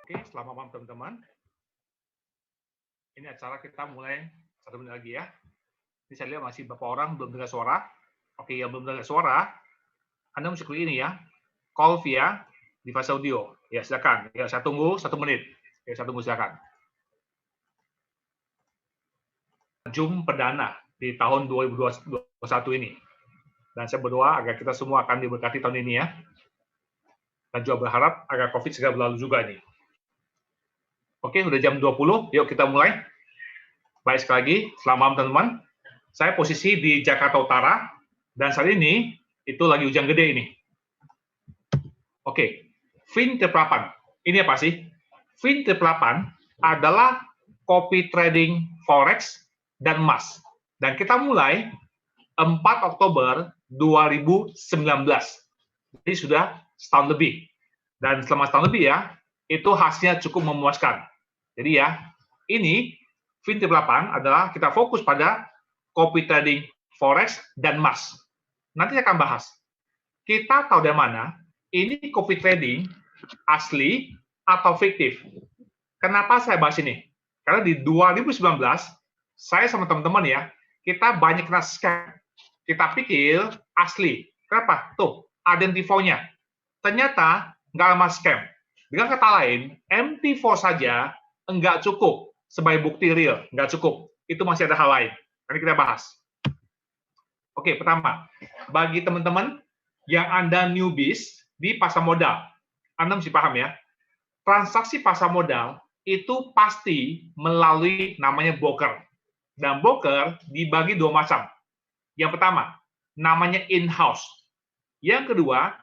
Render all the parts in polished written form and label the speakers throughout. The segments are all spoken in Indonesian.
Speaker 1: Oke, selamat malam teman-teman. Ini acara kita mulai 1 menit lagi ya. Ini saya lihat masih beberapa orang belum dengar suara. Oke, yang belum dengar suara, Anda mesti klik ini ya. Call via device audio. Ya, silakan. Ya, saya tunggu 1 menit. Ya, saya tunggu silakan. Zoom perdana di tahun 2021 ini. Dan saya berdoa agar kita semua akan diberkati tahun ini ya. Dan juga berharap agar COVID segera berlalu juga ini. Oke, udah jam 20, yuk kita mulai. Baik, sekali lagi, selamat malam teman-teman. Saya posisi di Jakarta Utara, dan saat ini, itu lagi hujan gede ini. Oke, FinTrade 8. Ini apa sih? FinTrade 8 adalah copy trading forex dan emas. Dan kita mulai 4 Oktober 2019. Jadi sudah setahun lebih. Dan selama setahun lebih ya, itu hasilnya cukup memuaskan. Jadi ya, ini FinTrade 8 adalah kita fokus pada copy trading forex dan emas. Nanti saya akan bahas. Kita tahu dari mana ini copy trading asli atau fiktif. Kenapa saya bahas ini? Karena di 2019 saya sama teman-teman ya, kita banyak kena scam. Kita pikir asli. Kenapa? Tuh, ada infonya. Ternyata nggak lama scam. Dengan kata lain, MT4 saja nggak cukup sebagai bukti real, nggak cukup. Itu masih ada hal lain. Nanti kita bahas. Oke, pertama, bagi teman-teman yang Anda newbies di pasar modal, Anda mesti paham ya, transaksi pasar modal itu pasti melalui namanya broker. Dan broker dibagi 2 macam. Yang pertama, namanya in-house. Yang kedua,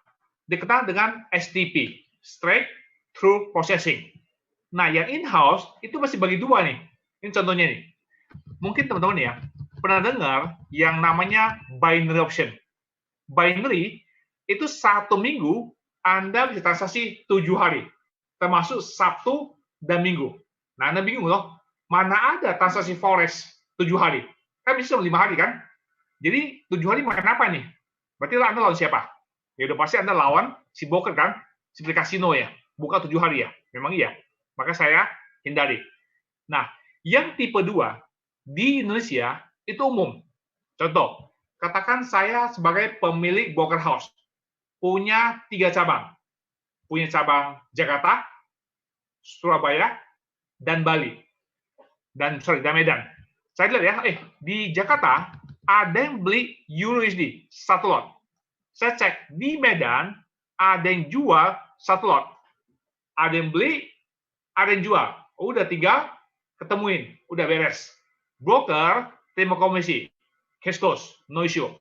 Speaker 1: dikenal dengan STP, Straight Through Processing. Nah, yang in-house itu masih bagi 2 nih. Ini contohnya nih. Mungkin teman-teman ya, pernah dengar yang namanya binary option. Binary itu 1 minggu Anda bisa transaksi 7 hari, termasuk Sabtu dan Minggu. Nah, Anda bingung loh, mana ada transaksi forex 7 hari? Kan bisa 5 hari kan? Jadi 7 hari makan apa nih? Berarti Anda lawan siapa? Ya udah pasti Anda lawan si broker kan? Seperti kasino ya, buka 7 hari ya. Memang iya. Maka saya hindari. Nah, yang tipe 2 di Indonesia itu umum. Contoh, katakan saya sebagai pemilik broker house, punya 3 cabang. Punya cabang Jakarta, Surabaya, dan Bali. Dan Medan. Saya lihat ya, di Jakarta ada yang beli EURUSD 1 lot. Saya cek di Medan ada yang jual 1 lot. Ada yang beli, ada yang jual. Udah 3 ketemuin, udah beres. Broker terima komisi, cash close, no issue.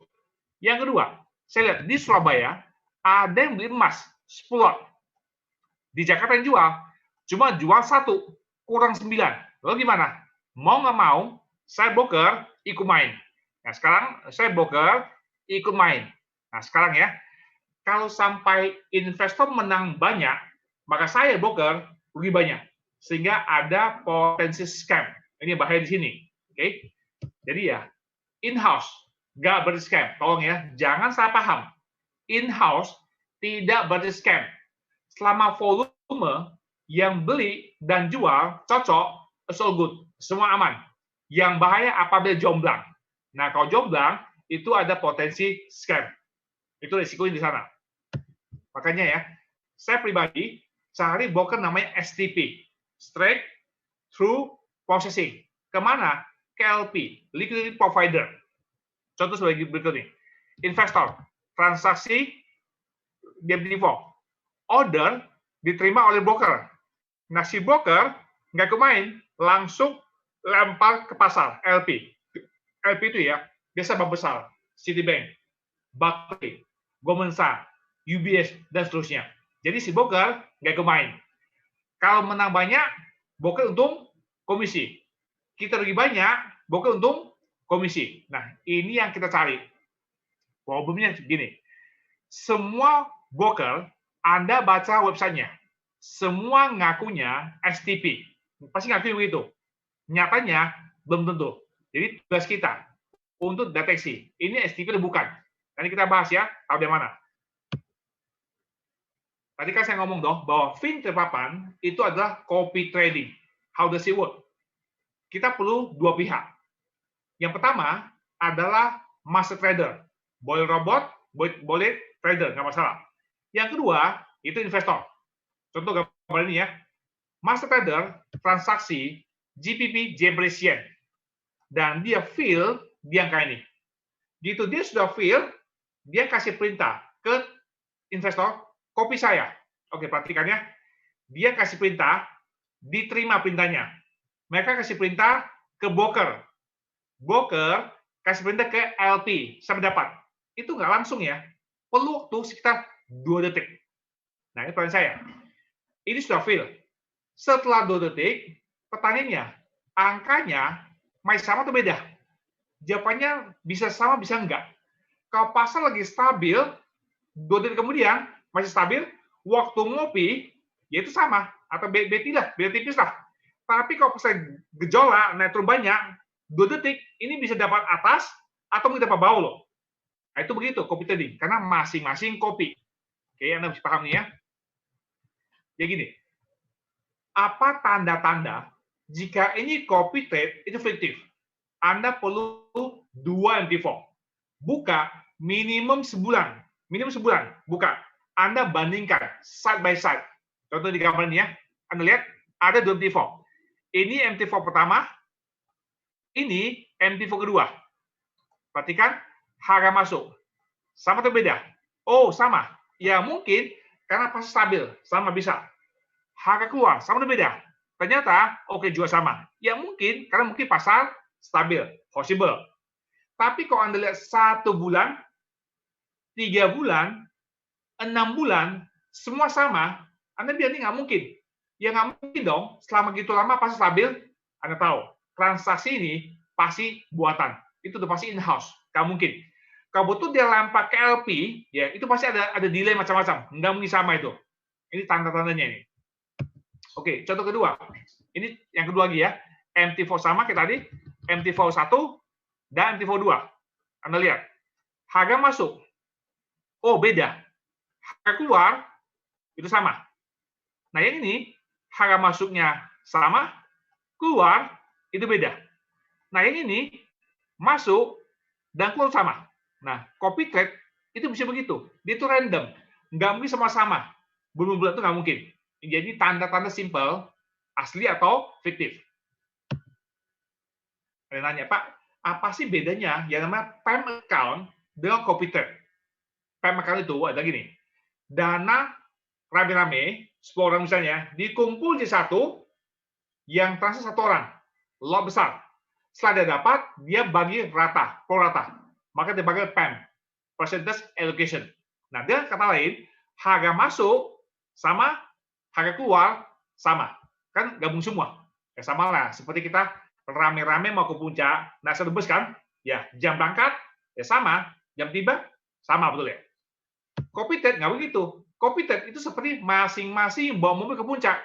Speaker 1: Yang kedua, saya lihat di Surabaya ada yang beli emas 10 lot. Di Jakarta yang jual, cuma jual 1, kurang 9. Lalu gimana? Mau nggak mau, saya broker ikut main. Nah, sekarang saya broker ikut main. Nah, sekarang ya, kalau sampai investor menang banyak, maka saya broker rugi banyak. Sehingga ada potensi scam. Ini bahaya di sini. Oke? Jadi ya, in-house, nggak berarti scam. Tolong ya, jangan salah paham. In-house tidak berarti scam. Selama volume yang beli dan jual cocok, it's all good. Semua aman. Yang bahaya apabila jomblang. Nah, kalau jomblang, itu ada potensi scam. Itu risikonya di sana. Makanya ya, saya pribadi cari broker namanya STP, Straight Through Processing. Kemana? Ke LP, Liquidity Provider. Contoh sebagai berikut nih. Investor, transaksi DMT4. Order diterima oleh broker. Nah, si broker nggak main, langsung lempar ke pasar, LP. LP itu ya, biasa bank besar, Citibank, Barclays, Goldman Sachs, UBS, dan seterusnya. Jadi si broker nggak main. Kalau menang banyak, broker untung komisi. Kita rugi banyak, broker untung komisi. Nah, ini yang kita cari. Problemnya begini. Semua broker, Anda baca websitenya, semua ngakunya STP. Pasti ngaku begitu. Nyatanya, belum tentu. Jadi tugas kita untuk deteksi. Ini STP atau bukan. Nanti kita bahas ya, tahu dari mana. Tadi kan saya ngomong dong bahwa fin terpapan itu adalah copy trading. How does it work? Kita perlu dua pihak. Yang pertama adalah master trader. Boleh robot, boleh trader, nggak masalah. Yang kedua, itu investor. Contoh gambar ini ya. Master trader transaksi GBP Yen. Dan dia fill di angka ini. Gitu dia sudah fill, dia kasih perintah ke investor, copy saya. Oke, perhatikan ya. Dia kasih perintah, diterima perintahnya. Mereka kasih perintah ke broker. Broker kasih perintah ke LP, sampai dapat. Itu nggak langsung ya. Perlu waktu sekitar 2 detik. Nah, ini pertanyaan saya. Ini sudah fill. Setelah 2 detik, pertanyaannya, angkanya masih sama atau beda? Jawabannya bisa sama, bisa enggak. Kalau pasar lagi stabil, 2 detik kemudian masih stabil, waktu ngopi, ya itu sama. Atau beda tipis lah. Tapi kalau pasar gejolak, naik turun banyak, 2 detik, ini bisa dapat atas, atau mungkin dapat bawah loh. Nah, itu begitu, copy trading. Karena masing-masing copy. Oke, Anda bisa paham nih ya. Ya gini, apa tanda-tanda jika ini copy trade itu fiktif? Anda perlu 2 MT4. Buka minimum sebulan. Buka. Anda bandingkan side by side. Contoh di gambar ini ya. Anda lihat ada 2 MT4. Ini MT4 pertama, ini MT4 kedua. Perhatikan harga masuk. Sama atau beda? Oh, sama. Ya mungkin karena pas stabil, sama bisa. Harga keluar, sama atau beda? Ternyata oke juga sama. Ya mungkin karena mungkin pasar stabil, possible. Tapi kalau Anda lihat 1 bulan, 3 bulan, 6 bulan, semua sama, Anda bilang ini nggak mungkin. Ya nggak mungkin dong, selama gitu lama pasti stabil, Anda tahu, transaksi ini pasti buatan. Itu udah pasti in-house, nggak mungkin. Kalau betul dia lempar ke LP, ya itu pasti ada delay macam-macam. Nggak mungkin sama itu. Ini tanda-tandanya ini. Oke, contoh kedua. Ini yang kedua lagi ya. MT4 sama kayak tadi, MT4 1 dan MT4 2. Anda lihat. Harga masuk. Oh, beda. Harga keluar itu sama. Nah, yang ini harga masuknya sama, keluar itu beda. Nah, yang ini masuk dan keluar sama. Nah, copy trade itu bisa begitu. Dia itu random. Nggak mungkin sama-sama. Bulan-bulan itu nggak mungkin. Jadi tanda-tanda simple, asli atau fiktif. Ada nanya, Pak, apa sih bedanya yang namanya PEM account dengan copy trade? PEM account itu ada gini, dana rame-rame, 10 orang misalnya, dikumpul di satu, yang transaksi 1 orang, lot besar. Setelah dia dapat, dia bagi rata, pro rata. Maka dia bagi PEM, percentage allocation. Nah, dengan kata lain, harga masuk sama harga keluar sama, kan gabung semua. Ya sama lah, seperti kita rame-rame mau ke puncak, nah sedebus kan, ya jam berangkat, ya sama, jam tiba, sama betul ya. Copy trade nggak begitu. Copy trade itu seperti masing-masing bawa mobil ke puncak.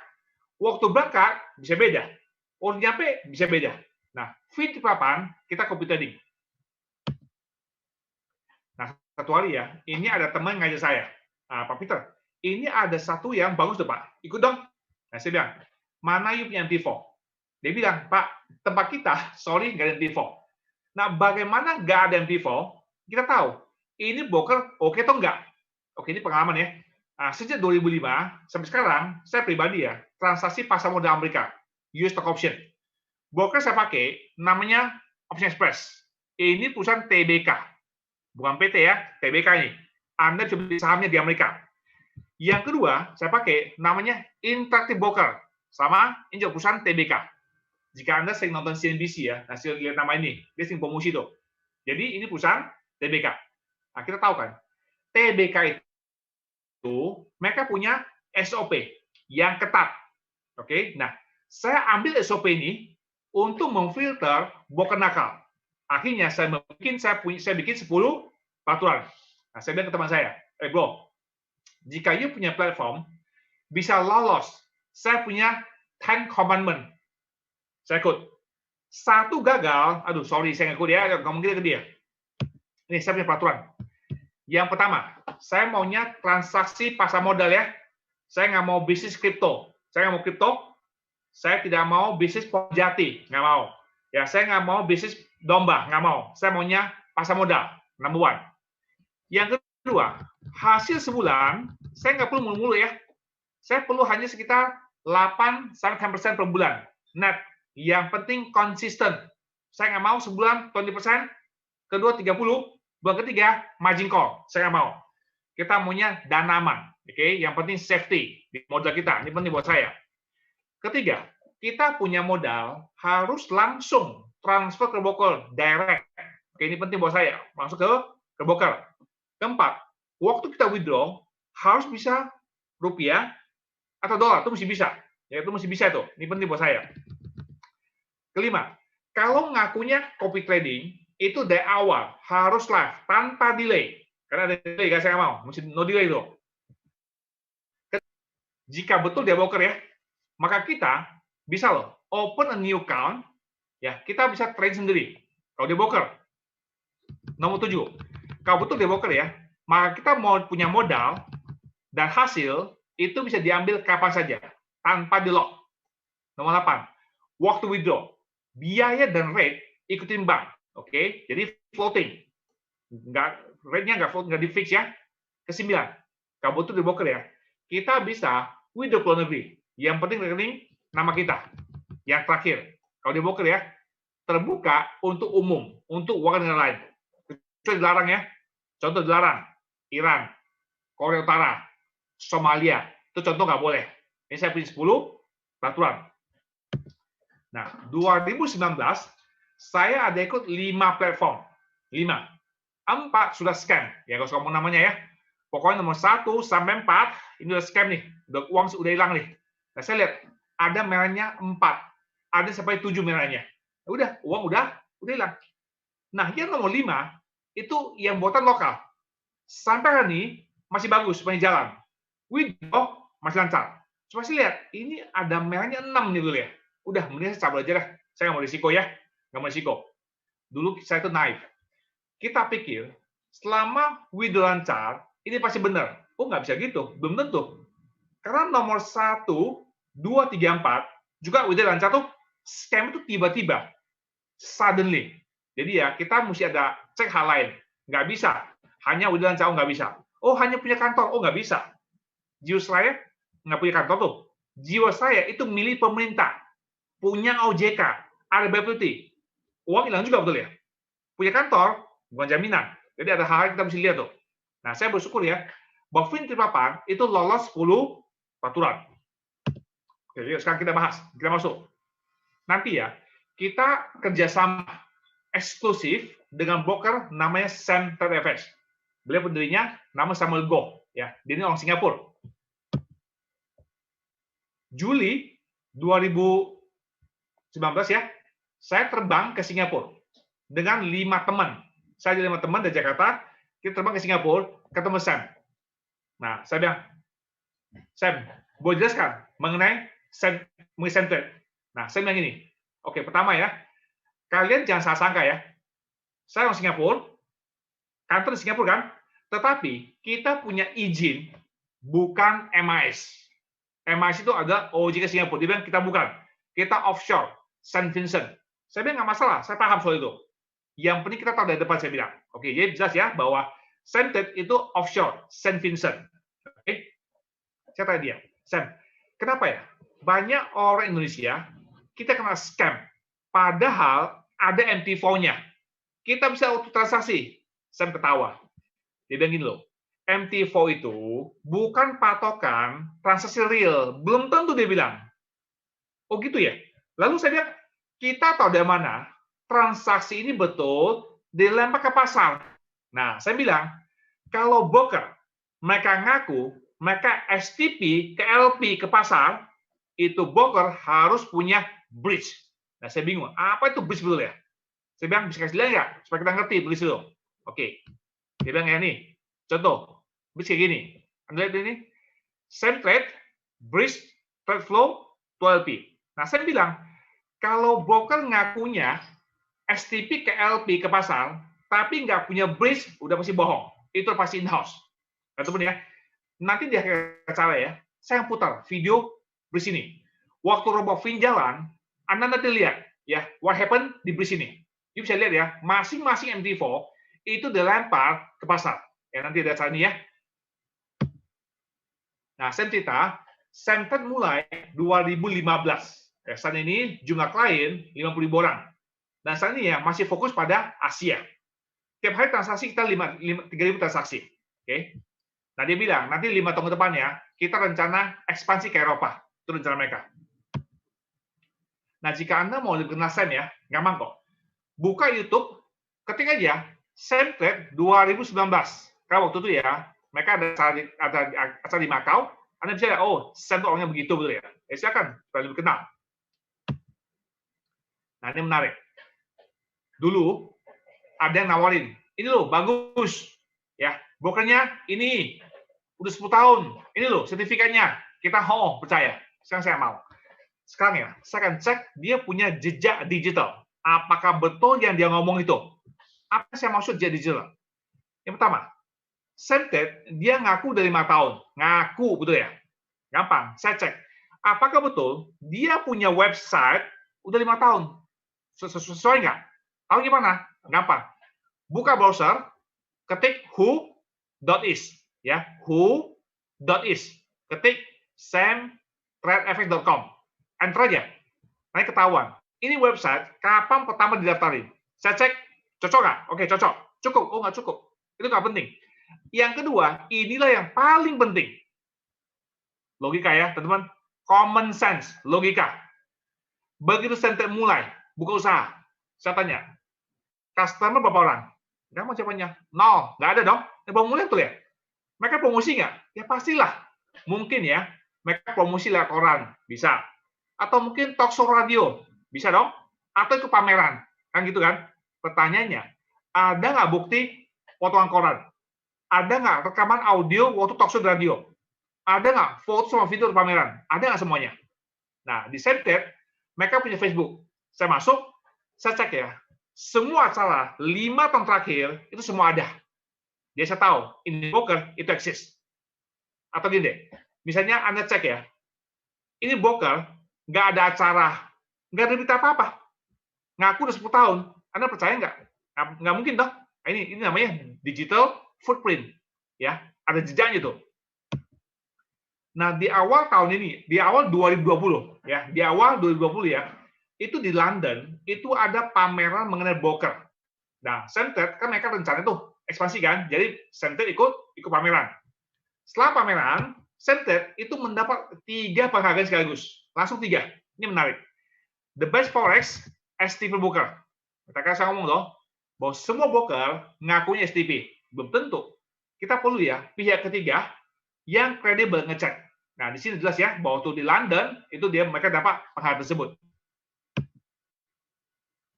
Speaker 1: Waktu berangkat bisa beda, waktu nyampe bisa beda. Nah, fin terpapan kita copy trading. Nah, satu hari ya, ini ada teman ngajak saya, Pak Peter, ini ada satu yang bagus tuh Pak, ikut dong. Nah, saya bilang, mana you punya MT4? Dia bilang, Pak, tempat kita, sorry, nggak ada MT4. Nah, bagaimana nggak ada MT4? Kita tahu, ini broker oke atau enggak? Oke, ini pengalaman ya. Nah, sejak 2005 sampai sekarang, saya pribadi ya, transaksi pasar modal Amerika, US Stock Option. Broker saya pakai, namanya Option Express. Ini perusahaan TBK. Bukan PT ya, TBK ini. Anda bisa beli sahamnya di Amerika. Yang kedua, saya pakai namanya Interactive Broker. Sama, ini juga perusahaan TBK. Jika Anda sering nonton CNBC ya, nah sering lihat nama ini, dia sering promosi tuh. Jadi ini perusahaan TBK. Nah, kita tahu kan, TBK itu mereka punya SOP yang ketat. Oke, nah saya ambil SOP ini untuk memfilter broker nakal. Akhirnya saya bikin 10 peraturan. Nah, saya bilang ke teman saya, bro, jika you punya platform bisa lolos, saya punya 10 commandment. Saya ikut. 1 gagal, aduh sorry saya nggak ikut ya, ngomong gitu ke dia. Ini saya punya peraturan. Yang pertama, saya maunya transaksi pasar modal ya, Saya nggak mau bisnis kripto. Saya nggak mau kripto. Saya tidak mau bisnis jati, nggak mau. Ya, saya nggak mau bisnis domba, nggak mau. Saya maunya pasar modal, number one. Yang kedua, hasil sebulan, saya nggak perlu mulu-mulu ya. Saya perlu hanya sekitar 8-10% per bulan. Net. Yang penting konsisten. Saya nggak mau sebulan 20%, kedua 30, bulan ketiga margin call. Saya nggak mau. Kita maunya dana aman. Oke, yang penting safety di modal kita. Ini penting buat saya. Ketiga, kita punya modal harus langsung transfer ke broker direct. Oke, ini penting buat saya. Masuk ke broker. Keempat, waktu kita withdraw harus bisa rupiah atau dolar, itu mesti bisa. Ya, itu mesti bisa tuh. Ini penting buat saya. Kelima, kalau ngakunya copy trading, itu dari awal harus live tanpa delay. Karena ada delay, guys, saya nggak mau. Mesti no delay tuh. Jika betul dia broker ya, maka kita bisa loh open a new account, ya kita bisa trade sendiri. Kalau dia broker. Nomor 7, kalau betul dia broker ya, maka kita mau punya modal dan hasil itu bisa diambil kapan saja tanpa di lock. Nomor 8, waktu withdraw, biaya dan rate ikutin bank. Oke, jadi floating. Rate-nya nggak di fix ya. Ke-9, kalau betul di broker ya, kita bisa withdraw ke luar negeri. Yang penting rekening nama kita. Yang terakhir, kalau di broker ya, terbuka untuk umum, untuk warga negara lain. Itu dilarang ya. Contoh dilarang, Iran, Korea Utara, Somalia. Itu contoh nggak boleh. Ini saya punya 10 peraturan. Nah, 2019, saya ada ikut 5 platform. 5. 4 sudah scam. Ya, kalau kamu namanya ya. Pokoknya nomor 1 sampai 4, ini udah scam nih. Uang udah hilang nih. Nah, saya lihat, ada merahnya 4. Ada sampai 7 merahnya. Udah, uang udah hilang. Nah, yang nomor 5, itu yang buatan lokal. Sampai hari ini, masih bagus, masih jalan. Withdraw, masih lancar. Coba sih lihat, ini ada merahnya 6 nih dulu ya. Udah, mending saya cabut aja lah. Saya nggak mau risiko ya. Nggak mau risiko. Dulu saya itu naif. Kita pikir, selama withdraw lancar, ini pasti benar. Oh, nggak bisa gitu. Belum tentu. Karena nomor 1, 2, 3, 4, juga withdraw lancar tuh, scam itu tiba-tiba. Suddenly. Jadi ya, kita mesti ada cek hal lain. Nggak bisa. Hanya withdraw lancar, oh nggak bisa. Oh, hanya punya kantor. Oh, nggak bisa. Jiwa saya nggak punya kantor tuh. Jiwa saya itu milik pemerintah. Punya OJK. Ada BPT. Uang hilang juga, betul ya? Punya kantor, bukan jaminan. Jadi ada hal yang kita mesti lihat tuh. Nah, saya bersyukur ya, bahwa FinTrip itu lolos 10 peraturan. Oke, yuk sekarang kita bahas. Kita masuk. Nanti ya, kita kerjasama eksklusif dengan broker namanya Sam Trade FX. Beliau pendirinya nama Samuel Goh. Ya, dia ini orang Singapura. Juli 2019 ya, saya terbang ke Singapura dengan 5 teman. Saya ada 5 teman dari Jakarta, kita terbang ke Singapura, ketemu Sam. Nah, saya bilang, Sam, boleh jelaskan mengenai Sam Trade. Nah, saya bilang gini, oke, pertama ya, kalian jangan salah sangka ya, saya orang Singapura, kantor di Singapura kan, tetapi kita punya izin, bukan MIS. MIS itu ada OJK Singapura. Dia bilang kita bukan. Kita offshore, St. Vincent. Saya bilang nggak masalah, saya paham soal itu. Yang penting kita tahu dari depan, saya bilang. Oke, jadi jelas ya bahwa Sam itu offshore, St. Vincent. Oke, saya tanya dia, Sam, kenapa ya? Banyak orang Indonesia, kita kena scam. Padahal ada MT4-nya. Kita bisa auto transaksi. Sam ketawa. Dia bilang gini loh, MT4 itu bukan patokan transaksi real. Belum tentu dia bilang. Oh gitu ya? Lalu saya bilang, kita tahu dari mana transaksi ini betul dilempar ke pasar. Nah, saya bilang, kalau broker, mereka ngaku, mereka STP ke LP ke pasar, itu broker harus punya bridge. Nah, saya bingung, apa itu bridge betul ya? Saya bilang, bisa kasih lihat nggak? Supaya kita ngerti bridge itu. Oke. Dia bilang, ya nih, contoh, bridge kayak gini. Anda lihat ini, same trade, bridge, trade flow, 12P. Nah, saya bilang, kalau broker ngakunya STP ke LP ke pasar, tapi nggak punya bridge, udah pasti bohong. Itu pasti in-house. Ataupun ya, nanti di akhir acara ya, saya putar video di sini. Waktu robot Fin jalan, Anda nanti lihat ya, what happened di sini. You bisa lihat ya, masing-masing MT4 itu dilempar ke pasar. Ya, nanti ada ini ya. Nah, Semtita mulai 2015. Ya, saat ini jumlah klien 50.000 orang. Dan saat ini ya masih fokus pada Asia. Tiap hari transaksi kita 3.000 transaksi. Oke. Nah, dia bilang, nanti 5 tahun ke depannya, kita rencana ekspansi ke Eropa. Itu rencana mereka. Nah, jika Anda mau lebih kenal Sam ya, gampang kok. Buka YouTube, ketik aja Semtrade 2019. Karena waktu itu ya, mereka ada acara di Macau, Anda bisa lihat, oh, Sam itu orangnya begitu, betul ya. Silakan, supaya lebih kenal. Nah, ini menarik. Dulu, ada yang nawarin, ini loh, bagus. Ya, brokernya ini, udah 10 tahun. Ini loh, sertifikatnya. Kita percaya. Sekarang saya mau. Sekarang ya, saya akan cek dia punya jejak digital. Apakah betul yang dia ngomong itu? Apa yang saya maksud jejak digital? Yang pertama, Semtech, dia ngaku dari 5 tahun. Ngaku, betul ya? Gampang, saya cek. Apakah betul dia punya website udah 5 tahun? Sesuai nggak? Tahu gimana? Gampang. Buka browser, ketik who.is. Ya, who.is. Ketik samtradeFX.com. Enter aja. Nanti ketahuan. Ini website, kapan pertama didaftarin? Saya cek, cocok nggak? Oke, cocok. Cukup. Oh, nggak cukup. Itu nggak penting. Yang kedua, inilah yang paling penting. Logika ya, teman-teman. Common sense, logika. Begitu Semtech mulai, buka usaha. Saya tanya, customer berapa orang? Nggak mau jawabannya. 0. Nggak ada dong. Baru mulai tuh ya. Mereka promosi nggak? Ya pastilah. Mungkin ya, mereka promosi lewat koran. Bisa. Atau mungkin talk show radio. Bisa dong. Atau ikut pameran. Kan gitu kan? Pertanyaannya, ada nggak bukti potongan koran? Ada nggak rekaman audio waktu talk show radio? Ada nggak foto sama video di pameran? Ada nggak semuanya? Nah, di Semtech, mereka punya Facebook. Saya masuk, saya cek ya. Semua acara 5 tahun terakhir, itu semua ada. Jadi saya tahu, ini broker, itu eksis. Atau gini deh, misalnya Anda cek ya, ini broker, nggak ada acara, nggak ada berita apa-apa. Ngaku udah 10 tahun, Anda percaya nggak? Nggak mungkin dong. Ini namanya digital footprint. Ya, ada jejaknya tuh. Nah, di awal tahun ini, di awal 2020, ya, di awal 2020 ya, itu di London, itu ada pameran mengenai broker. Nah, Semtech, kan mereka rencana tuh, ekspansi kan, jadi Semtech ikut pameran. Setelah pameran, Semtech itu mendapat 3 penghargaan sekaligus. Langsung 3. Ini menarik. The Best Forex STP Broker. Katakan saya ngomong dong, bahwa semua broker ngakunya STP. Belum tentu. Kita perlu ya, pihak ketiga yang kredibel ngecek. Nah, di sini jelas ya, bahwa tuh di London, itu mereka dapat penghargaan tersebut.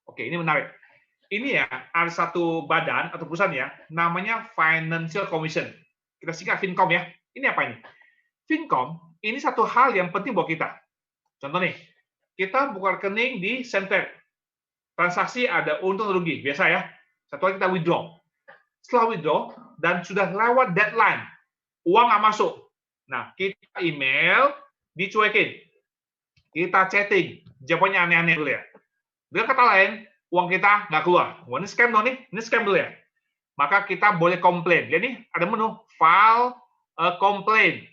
Speaker 1: Oke, ini menarik. Ini ya, ada satu badan atau perusahaan ya, namanya Financial Commission. Kita singkat Fincom ya. Ini apa ini? Fincom, ini satu hal yang penting buat kita. Contoh nih, kita buka rekening di Semtech. Transaksi ada untung rugi, biasa ya. Satu kali kita withdraw. Setelah withdraw, dan sudah lewat deadline, uang nggak masuk. Nah, kita email, dicuekin. Kita chatting, jawabannya aneh-aneh dulu ya. Dengan kata lain, uang kita nggak keluar. Wah, ini scam dong nih, ini scam dulu ya. Maka kita boleh komplain. Lihat nih, ada menu, file complaint.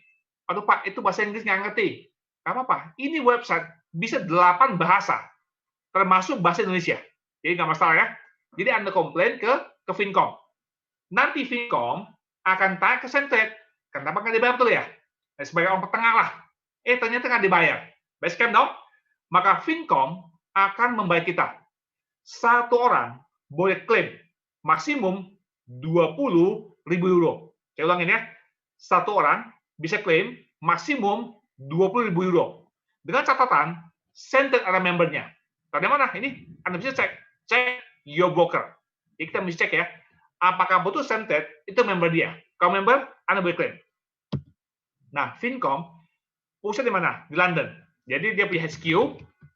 Speaker 1: Aduh Pak, itu bahasa Inggris nggak ngerti. Nggak apa-apa, ini website bisa 8 bahasa, termasuk bahasa Indonesia. Jadi nggak masalah ya. Jadi Anda komplain ke Fincom. Nanti Fincom akan tanya ke Semtech, kenapa nggak dibayar betul ya? Nah, sebagai orang petengah lah. Ternyata nggak dibayar. Base scam dong? Maka Fincom akan membayar kita. Satu orang boleh klaim maksimum 20.000 euro. Saya ulangin ya. Satu orang bisa klaim maksimum 20.000 euro. Dengan catatan, Semtech ada membernya. Tadi mana? Ini Anda bisa cek. Cek your broker. Jadi kita mesti cek ya. Apakah betul Semtech itu member dia? Kalau member, Anda boleh klaim. Nah, Fincom pusat di mana? Di London. Jadi dia punya HQ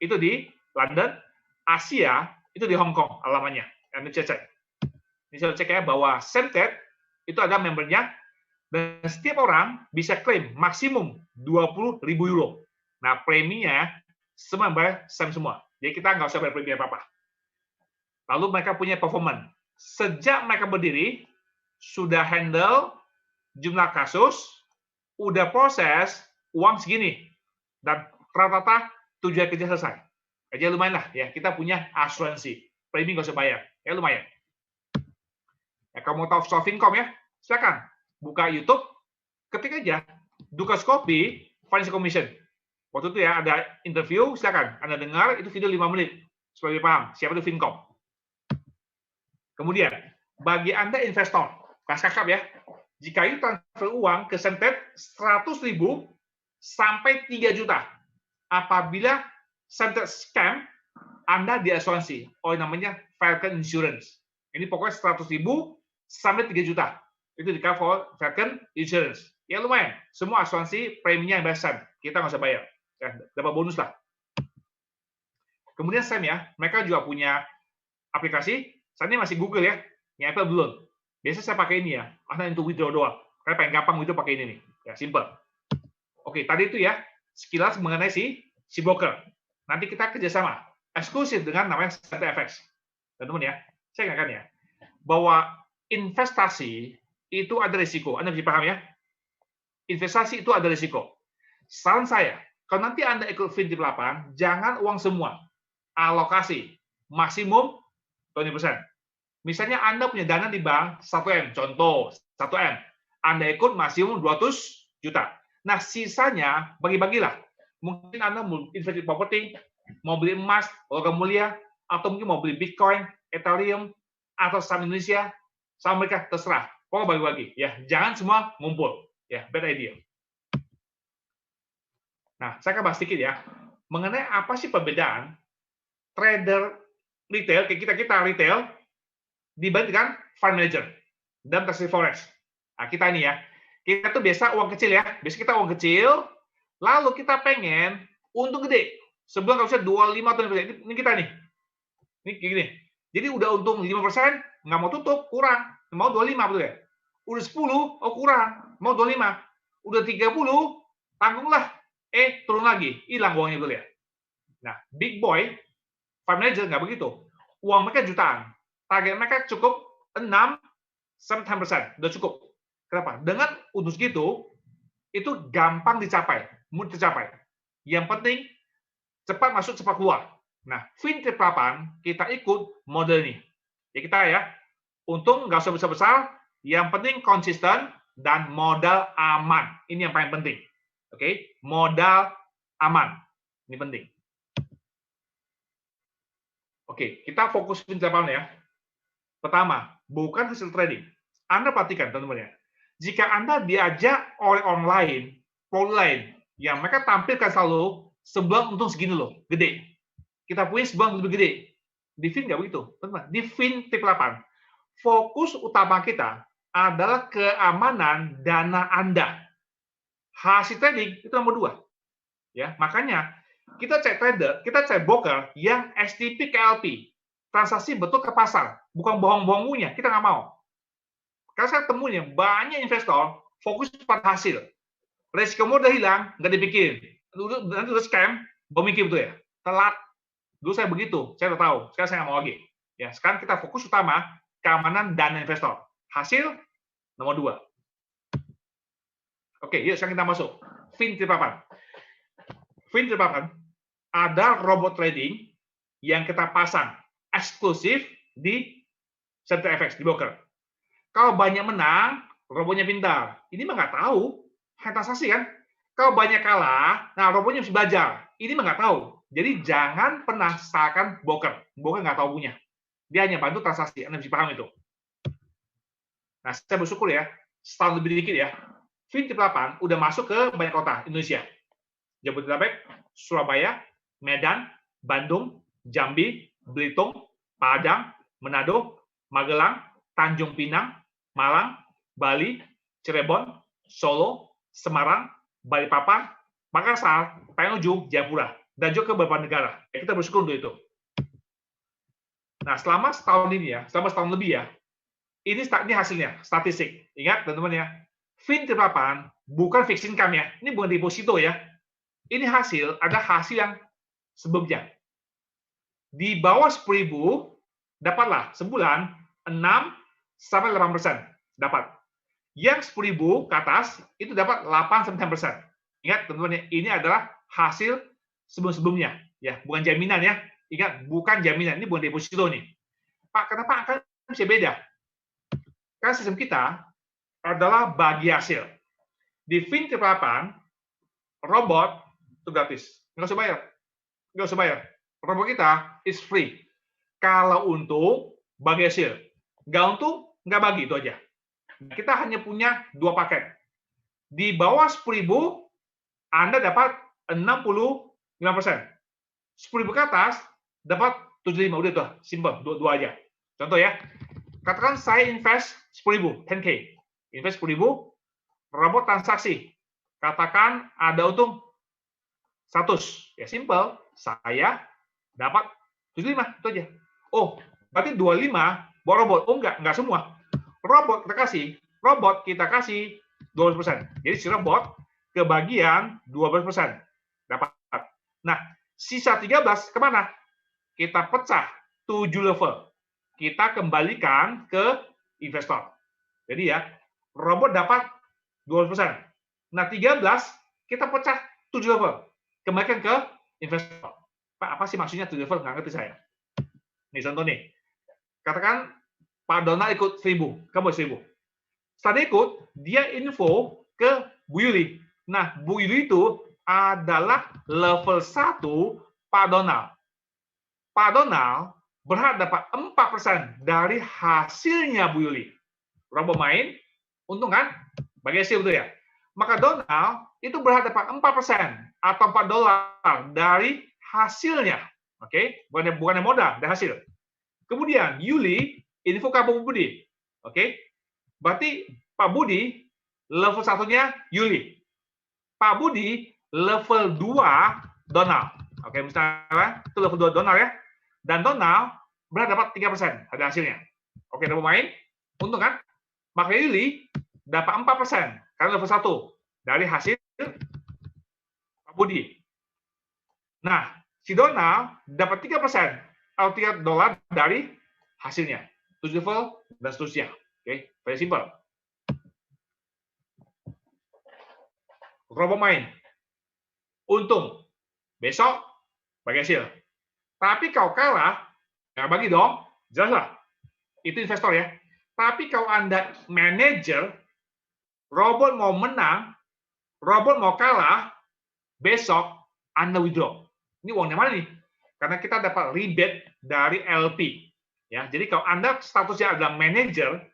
Speaker 1: itu di London, Asia itu di Hong Kong alamannya. Anda bisa cek. Ini saya cek ya bahwa Semtech itu ada membernya Dan setiap orang bisa klaim maksimum 20.000 euro. Nah, preminya semua bayar semua. Jadi kita nggak usah bayar premi apa-apa. Lalu mereka punya performance. Sejak mereka berdiri, sudah handle jumlah kasus, udah proses, uang segini. Dan rata-rata 7 hari kerja selesai. Aja lumayan lah ya, kita punya asuransi. Premi nggak usah bayar. Ya lumayan. Ya, kamu mau tahu soal Fincom ya? Silakan. Buka YouTube, ketik aja Dukas Kopi Financial Commission. Waktu itu ya ada interview, silakan Anda dengar itu video 5 menit supaya paham siapa itu Fincom. Kemudian bagi Anda investor, kelas kakap ya, jika you transfer uang ke Sentet 100.000 sampai 3 juta, apabila Sentet scam, Anda diasuransi. Oh, namanya Falcon Insurance. Ini pokoknya 100.000 sampai 3 juta. Itu di cover Falcon Insurance. Ya lumayan. Semua asuransi preminya yang besar. Kita nggak usah bayar. Ya, dapat bonus lah. Kemudian Sam ya, mereka juga punya aplikasi. Saat ini masih Google ya. Yang Apple belum. Biasa saya pakai ini ya. Karena untuk withdraw doang. Karena paling gampang itu pakai ini nih. Ya, simple. Oke, tadi itu ya sekilas mengenai si broker. Nanti kita kerjasama eksklusif dengan namanya SentetFX. Teman-teman ya, saya ingatkan ya bahwa investasi itu ada risiko. Anda bisa paham ya? Investasi itu ada risiko. Saran saya, kalau nanti Anda ikut FinTip8, jangan uang semua. Alokasi maksimum 20%. Misalnya Anda punya dana di bank 1M, contoh 1M. Anda ikut maksimum 200 juta. Nah, sisanya bagi-bagilah. Mungkin Anda mau investasi properti, mau beli emas, logam mulia, atau mungkin mau beli Bitcoin, Ethereum, atau saham Indonesia, saham mereka, terserah. Pokoknya bagi-bagi. Ya, jangan semua ngumpul. Ya, bad idea. Nah, saya akan bahas sedikit ya, mengenai apa sih perbedaan trader retail, kayak kita retail, dibanding dengan fund manager dan transaksi forex. Nah, kita ini ya, kita tuh biasa uang kecil ya, biasa kita uang kecil, lalu kita pengen untung gede. Sebulan kalau bisa 25 atau 5%. Ini kita nih. Ini kayak gini. Jadi udah untung 5%, nggak mau tutup, kurang. Mau 25 betul ya? Udah 10, oh kurang. Mau 25. Udah 30, tanggunglah. Turun lagi. Hilang uangnya betul ya? Nah, big boy, fund manager nggak begitu. Uang mereka jutaan. Target mereka cukup 6 sampai 10%. Udah cukup. Kenapa? Dengan untung segitu, itu gampang dicapai. Mudah tercapai. Yang penting, cepat masuk, cepat keluar. Nah, FinTip8, kita ikut model ini. Ya kita ya, untung nggak usah besar-besar, yang penting konsisten dan modal aman. Ini yang paling penting. Oke, modal aman. Ini penting. Oke, kita fokus FinTip8 ya. Pertama, bukan hasil trading. Anda perhatikan, teman-teman ya. Jika Anda diajak oleh online, produk lain, yang mereka tampilkan selalu, sebulan untung segini loh, gede. Kita punya sebulan lebih gede. Di Fin nggak begitu, teman-teman. Di FinTip8, fokus utama kita adalah keamanan dana Anda. Hasil trading itu nomor 2. Ya, makanya kita cek trader, kita cek broker yang STP KLP. Transaksi betul ke pasar, bukan bohong-bohong punya. Kita nggak mau. Karena saya temunya banyak investor fokus pada hasil. Resiko modal hilang, nggak dipikirin. Nanti udah scam, baru mikir betul ya. Telat. Dulu saya begitu, saya udah tahu. Sekarang saya nggak mau lagi. Ya, sekarang kita fokus utama keamanan dana investor. Hasil nomor 2. Oke, yuk sekarang kita masuk. FinTip8. FinTip8 ada robot trading yang kita pasang eksklusif di SentetFX, di broker. Kalau banyak menang, robotnya pintar. Ini mah nggak tahu. Hanya transaksi kan. Kalau banyak kalah, nah robotnya harus belajar. Ini mah nggak tahu. Jadi jangan pernah salahkan broker. Broker nggak tahu punya. Dia hanya bantu transaksi. Anda bisa paham itu. Nah, saya bersyukur ya. Setahun lebih dikit ya. FinTip8 udah masuk ke banyak kota Indonesia. Jabodetabek, Surabaya, Medan, Bandung, Jambi, Belitung, Padang, Manado, Magelang, Tanjung Pinang, Malang, Bali, Cirebon, Solo, Semarang, Balikpapan, Makassar, paling ujung Jayapura, dan juga ke beberapa negara. Kita bersyukur untuk itu. Nah, selama setahun ini ya, selama setahun lebih ya, ini hasilnya, statistik. Ingat, teman-teman ya, Fin 38 bukan fixed income ya. Ini bukan deposito ya. Ini ada hasil yang sebelumnya. Di bawah 10.000 dapatlah sebulan 6 sampai 8% dapat. Yang 10.000 ke atas itu dapat 8 sampai 10%. Ingat teman-teman, ini adalah hasil sebelum-sebelumnya ya, bukan jaminan ya. Ingat, bukan jaminan, ini bukan deposito nih. Pak, kenapa angka bisa beda? Karena sistem kita adalah bagi hasil. Di Fin 38 robot itu gratis, nggak usah bayar, nggak usah bayar. Robot kita is free. Kalau untung bagi hasil, nggak untung nggak bagi, itu aja. Kita hanya punya 2 paket. Di bawah 10.000 Anda dapat 65%. 10.000 ke atas dapat 75, udah tuh, simple, dua aja. Contoh ya, katakan saya invest 10.000, 10K, invest 10.000, robot transaksi, katakan ada untung 100, ya simple, saya dapat 75, itu aja. Oh, berarti 25 buat robot. Oh, enggak semua. Robot kita kasih 12%. Jadi si robot kebagian 12%. Dapat. Nah, sisa 13 kemana? Kita pecah 7 level. Kita kembalikan ke investor. Jadi ya, robot dapat 12%. Nah, 13 kita pecah 7 level. Kembalikan ke investor. Pak, apa sih maksudnya 7 level? Nggak ngerti saya. Nih, contoh nih. Katakan Pak Donald ikut 1.000. Kamu 1.000. Setelah ikut, dia info ke Bu Yuli. Nah, Bu Yuli itu adalah level 1 Pak Donald. Pak Donald berhak dapat 4% dari hasilnya Bu Yuli. Robot main, untung kan? Bagi hasil itu ya. Maka Donald itu berhak dapat 4% atau $4 dari hasilnya. Oke, bukan modal, dari hasil. Kemudian Yuli info ke Pak Budi. Oke, berarti Pak Budi level 1-nya Yuli. Pak Budi level 2 Donald. Oke, misalnya itu level 2 Donald ya. Dan Donald berhak dapat 3% ada hasilnya. Oke, udah main, untung kan? Maka Yuli dapat 4% karena level 1 dari hasil Pak Budi. Nah, si Donald dapat 3% atau $3 dari hasilnya. 7 level dan seterusnya. Oke, very simple. Robot main. Untung. Besok bagi hasil. Tapi kau kalah, nggak bagi dong. Jelas lah. Itu investor ya. Tapi kalau Anda manajer, robot mau menang, robot mau kalah, besok Anda withdraw. Ini uangnya mana nih? Karena kita dapat rebate dari LP. Ya, jadi kalau Anda statusnya adalah manajer,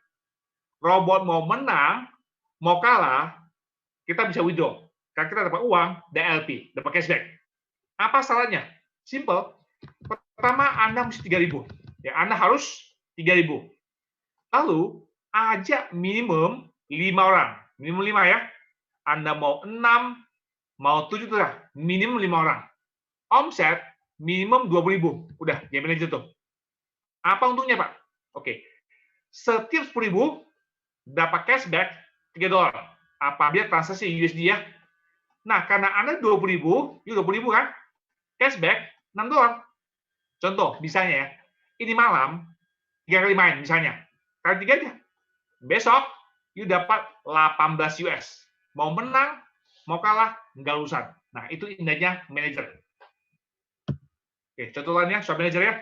Speaker 1: robot mau menang, mau kalah, kita bisa withdraw. Karena kita dapat uang dari LP, dapat cashback. Apa salahnya? Simple. Pertama, Anda mesti 3.000. Ya, Anda harus 3.000. Lalu, ajak minimum 5 orang. Minimum 5 ya. Anda mau 6, mau 7, minimum 5 orang. Omset minimum 20.000. Udah, jadi manajer tuh. Apa untungnya, Pak? Oke. Setiap 10.000 dapat cashback $3. Apabila transaksi USD ya. Nah, karena Anda 20.000, itu 20.000 kan? Cashback $6. Contoh, misalnya ya. Ini malam 3 kali main misalnya. Kali 3 aja. Besok you dapat 18 US. Mau menang, mau kalah, enggak urusan. Nah, itu indahnya manajer. Oke, contoh lainnya, soal manajer ya.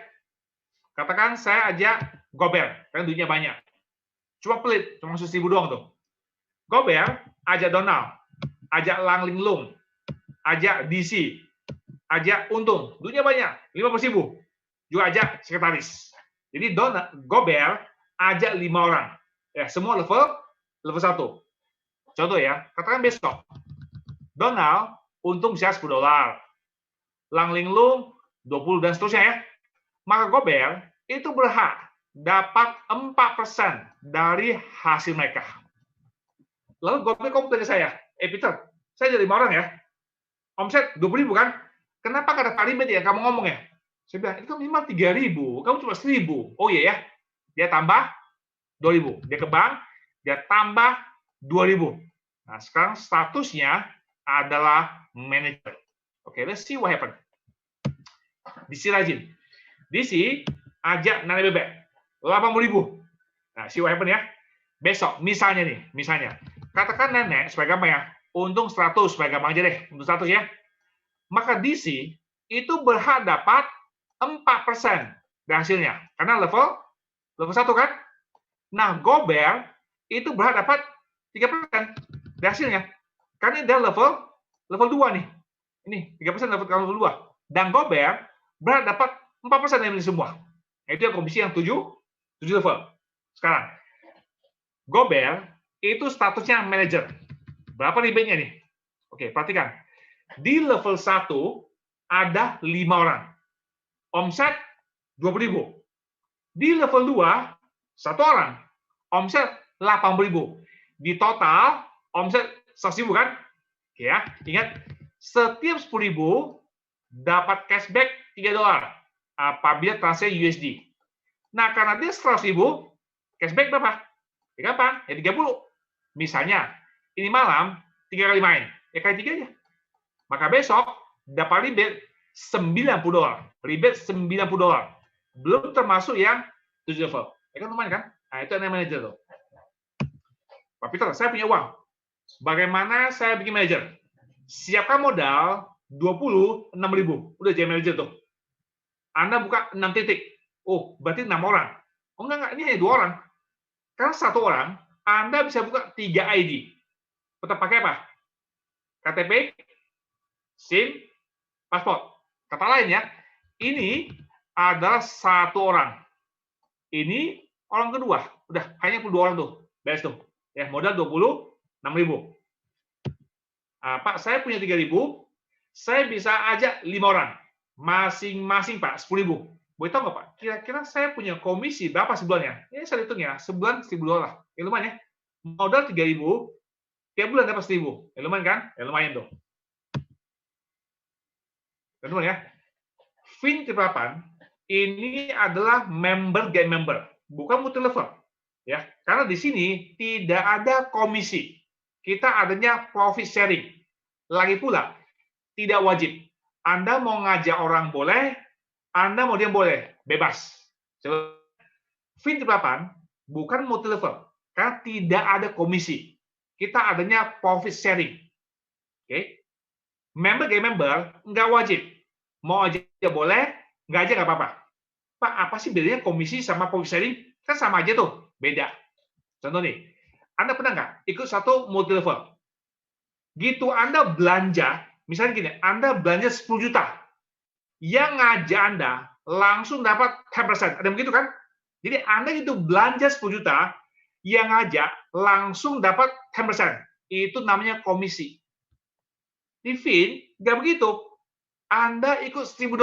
Speaker 1: Katakan saya ajak Gober, karena duitnya banyak. Cuma pelit, cuma 100.000 doang tuh. Gober, ajak Donald, ajak Lang Linglung, ajak DC, ajak Untung, duitnya banyak, 50.000. Juga ajak sekretaris. Jadi Gober ajak 5 orang. Ya, semua level 1. Contoh ya, katakan besok. Donald untung bisa $10. Lang Linglung 20 dan seterusnya ya. Maka Gober itu berhak dapat 4% dari hasil mereka. Lalu Gober kamu tanya saya, Peter, saya jadi 5 orang ya. Omset 20.000 kan? Kenapa nggak ada limit ya kamu ngomong ya? Saya bilang, itu minimal 3.000, kamu cuma 1.000. Oh iya ya, dia tambah 2.000. Dia ke bank, dia tambah 2.000. Nah, sekarang statusnya adalah manager. Oke, let's see what happen. DC rajin. DC ajak nenek bebek 80.000. Nah, see what happen ya. Besok, misalnya nih, katakan nenek, supaya gampang ya, untung 100, supaya gampang aja deh, untung 100 ya. Maka DC itu berhak dapat 4% dari hasilnya. Karena level 1 kan. Nah, Gober itu berhak dapat 3% dari hasilnya. Karena dia level 2 nih. Ini 3% level 2. Dan Gober berhak dapat 4% dari ini semua. Nah, itu yang komisi yang 7 level. Sekarang, Gober itu statusnya manager. Berapa rebate-nya nih? Oke, perhatikan. Di level 1 ada 5 orang. Omset 20.000. Di level 2, 1 orang. Omset 80.000. Di total, omset 100.000 kan? Oke ya, ingat, setiap 10.000 dapat cashback $3 apabila transfer USD. Nah, karena dia 100.000, cashback berapa? Ya gampang, ya 30. Misalnya, ini malam 3 kali main, ya kali 3 aja. Maka besok dapat rebate $90. Rebate $90. Belum termasuk yang 7 level. Ya kan lumayan kan? Nah, itu yang manajer tuh. Pak Peter, saya punya uang. Bagaimana saya bikin manajer? Siapkan modal 26.000. Udah jadi manajer tuh. Anda buka 6 titik. Oh, berarti 6 orang. Oh, enggak. Ini hanya 2 orang. Karena 1 orang, Anda bisa buka 3 ID. Tetap pakai apa? KTP, SIM, paspor. Kata lain ya, ini adalah 1 orang. Ini orang kedua. Udah, hanya 2 orang tuh. Beres tuh. Ya, modal 26.000. Pak, saya punya 3.000. Saya bisa ajak 5 orang. Masing-masing, Pak, 10.000. Boleh tahu nggak, Pak? Kira-kira saya punya komisi berapa sebulannya? Ya, saya hitung ya. Sebulan $1.000. Ya, lumayan ya. Modal 3.000, tiap bulan dapat 1.000. Ya, lumayan kan? Ya, lumayan tuh. Kedua ya. Fin 8 ini adalah member get member, bukan multi level. Ya, karena di sini tidak ada komisi. Kita adanya profit sharing. Lagi pula, tidak wajib. Anda mau ngajak orang boleh, Anda mau dia boleh, bebas. Fin 8 bukan multi level, karena tidak ada komisi. Kita adanya profit sharing. Oke. Member get member nggak wajib. Mau aja boleh, nggak aja nggak apa-apa. Pak, apa sih bedanya komisi sama profit sharing? Kan sama aja tuh, beda. Contoh nih, Anda pernah nggak ikut satu multi level? Gitu Anda belanja, misalnya gini, Anda belanja 10 juta, yang ngajak Anda langsung dapat 10%. Ada begitu kan? Jadi Anda itu belanja 10 juta, yang ngajak langsung dapat 10%. Itu namanya komisi. Di Fin, nggak begitu. Anda ikut $1.000,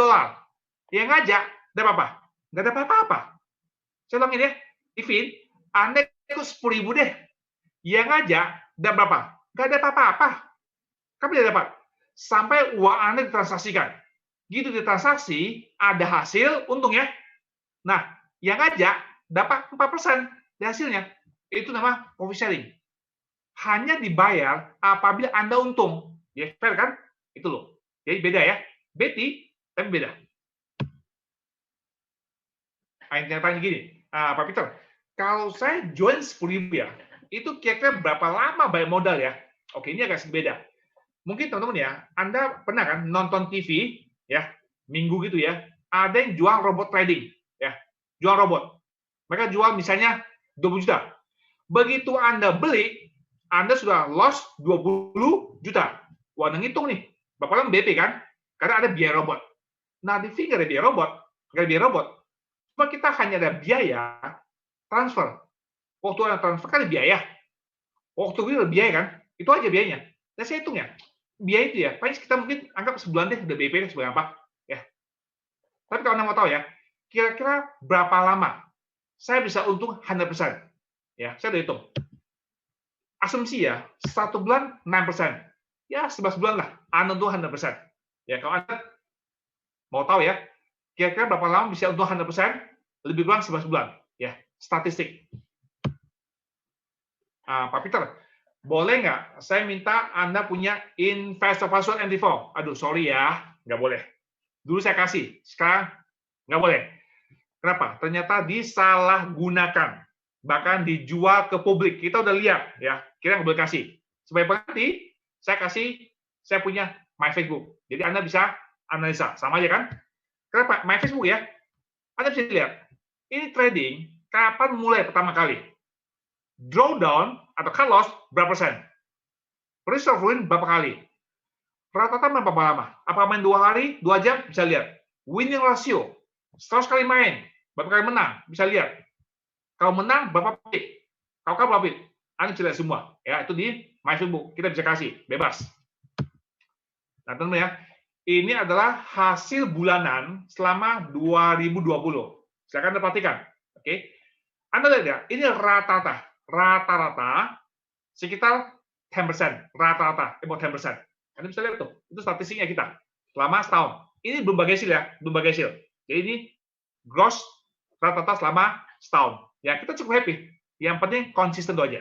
Speaker 1: yang ngajak, dapat apa? Nggak dapat apa-apa. Saya ulangin ya, di Fin, Anda ikut 10.000 deh, yang ngajak, dapat berapa? Nggak ada apa-apa. Kamu tidak dapat. Sampai uang Anda ditransaksikan. Gitu ditransaksi, ada hasil, untung ya. Nah, yang ngajak, dapat 4% dari hasilnya. Itu nama profit sharing. Hanya dibayar apabila Anda untung. Ya, fair kan? Itu loh. Jadi beda ya. Betty, tapi beda. Tanya gini, Pak Peter, kalau saya join 10.000 ya, itu kira-kira berapa lama bayar modal ya? Oke, ini agak sedikit beda. Mungkin teman-teman ya, Anda pernah kan nonton TV, ya, minggu gitu ya, ada yang jual robot trading, ya, jual robot. Mereka jual misalnya 20 juta. Begitu Anda beli, Anda sudah loss 20 juta. Wah, ngitung nih, Bapak kan BP kan? Karena ada biaya robot. Nah, di Fin nggak ada biaya robot. Nggak ada biaya robot. Cuma kita hanya ada biaya transfer. Waktu ada transfer kan ada biaya. Waktu itu ada biaya kan? Itu aja biayanya. Dan saya hitung ya, biaya itu ya, paling kita mungkin anggap sebulan deh udah BP sebagai apa. Ya. Tapi kalau Anda mau tahu ya, kira-kira berapa lama saya bisa untung 100%. Ya, saya udah hitung. Asumsi ya, 1 bulan 9%. Ya, 11 bulan lah, Anda untung 100%. Ya, kalau Anda mau tahu ya, kira-kira berapa lama bisa untung 100%? Lebih kurang 11 bulan. Ya, statistik. Pak Peter, Boleh nggak? Saya minta Anda punya investor password MD4. Aduh, sorry ya, nggak boleh. Dulu saya kasih, sekarang nggak boleh. Kenapa? Ternyata disalahgunakan, bahkan dijual ke publik. Kita udah lihat, ya. Kita nggak boleh kasih. Sebagai pengerti, saya kasih, saya punya My Facebook. Jadi Anda bisa analisa, sama aja kan? Kenapa? My Facebook ya. Anda bisa lihat, ini trading kapan mulai pertama kali? Drawdown atau cut loss berapa persen? Risk of win berapa kali? Rata-rata main berapa lama? Apa main 2 hari, 2 jam? Bisa lihat. Winning ratio, 100 kali main, berapa kali menang? Bisa lihat. Kalau menang, berapa pick? Kalau kalah, berapa pick? Anda bisa lihat semua. Ya, itu di My Facebook. Kita bisa kasih, bebas. Nah, teman-teman ya, ini adalah hasil bulanan selama 2020. Silakan Anda perhatikan. Oke. Anda lihat ya, ini rata-rata. Rata-rata sekitar 10%. Rata-rata, about 10%. Anda bisa lihat tuh, itu statistiknya kita selama setahun. Ini belum bagi hasil ya, belum bagi hasil. Jadi ini gross rata-rata selama setahun. Ya, kita cukup happy. Yang penting konsisten itu aja.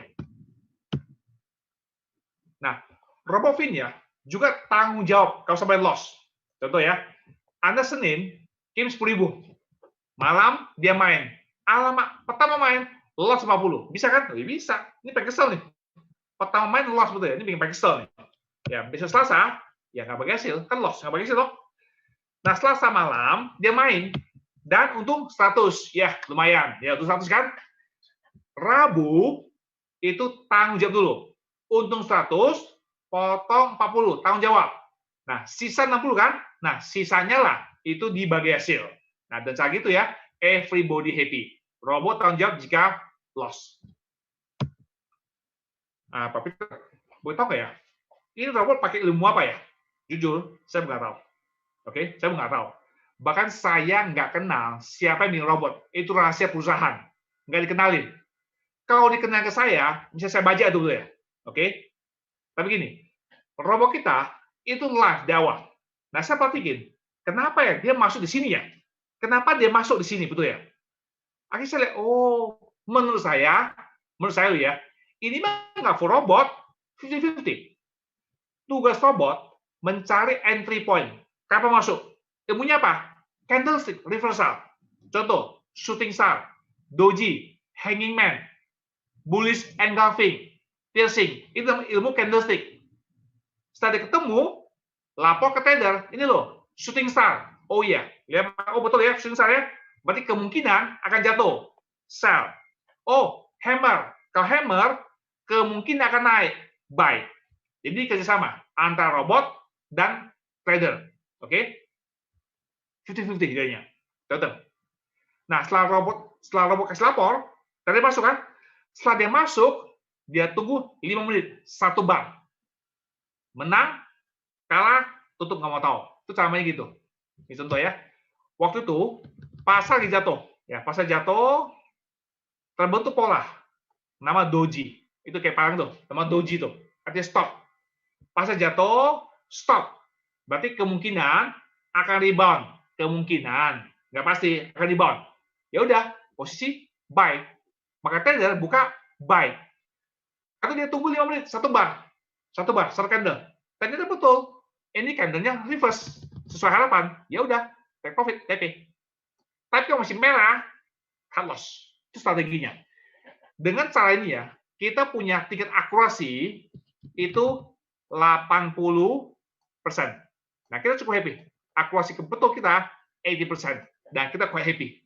Speaker 1: Nah, RoboFin ya juga tanggung jawab kalau sampai loss. Contoh ya, Anda Senin kim 10.000, malam dia main. Alamak, pertama main loss 50. Bisa kan? Bisa. Ini pengen kesel nih. Pertama main loss betul ya. Ini pengen kesel nih. Ya, besok Selasa ya nggak bagi hasil, kan loss, nggak bagi hasil loh. Nah, Selasa malam dia main dan untung 100. Ya, lumayan. Ya, untung 100 kan? Rabu itu tanggung jawab dulu. Untung 100, potong 40, tanggung jawab. Nah, sisa 60 kan? Nah, sisanya lah itu dibagi hasil. Nah, dan saat gitu ya, everybody happy. Robot tanggung jawab jika loss. Nah, Pak Peter, boleh tahu nggak ya? Ini robot pakai ilmu apa ya? Jujur, saya nggak tahu. Oke, saya nggak tahu. Bahkan saya nggak kenal siapa yang bikin robot. Itu rahasia perusahaan. Nggak dikenalin. Kalau dikenal ke saya, bisa saya baca dulu ya. Oke? Tapi gini, robot kita itu live di awal. Nah, saya perhatiin, kenapa ya dia masuk di sini ya? Kenapa dia masuk di sini, betul ya? Akhirnya saya lihat, oh, menurut saya ya, ini mah nggak full robot, 50-50. Tugas robot mencari entry point. Kapan masuk? Ilmunya apa? Candlestick, reversal. Contoh, shooting star, doji, hanging man, bullish engulfing, piercing. Itu ilmu candlestick. Setelah ketemu, lapor ke trader. Ini loh, shooting star. Oh iya, lihat, oh betul ya, shooting star ya. Berarti kemungkinan akan jatuh. Sell. Oh, hammer. Kalau hammer, kemungkinan akan naik. Buy. Jadi kerjasama antara robot dan trader. Oke? 50-50 jadinya. Tetap. Nah, setelah robot kasih lapor, tadi masuk kan? Setelah dia masuk, dia tunggu 5 menit, 1 bar. Menang, kalah, tutup nggak mau tahu. Itu caranya gitu. Ini contoh ya. Waktu itu, pasar lagi jatuh. Ya, pasar jatuh, terbentuk pola. Nama doji. Itu kayak parang tuh, nama doji tuh. Artinya stop. Pasar jatuh, stop. Berarti kemungkinan akan rebound. Kemungkinan. Nggak pasti, akan rebound. Ya udah, posisi buy. Maka trader buka buy. Atau dia tunggu 5 menit, 1 bar. 1 bar, 1 candle. Ternyata betul. Ini candlenya reverse. Sesuai harapan. Ya udah, take profit, TP. Tapi kalau masih merah, cut loss. Itu strateginya. Dengan cara ini ya, kita punya tingkat akurasi itu 80%. Nah, kita cukup happy. Akurasi betul kita 80%. Dan kita quite happy.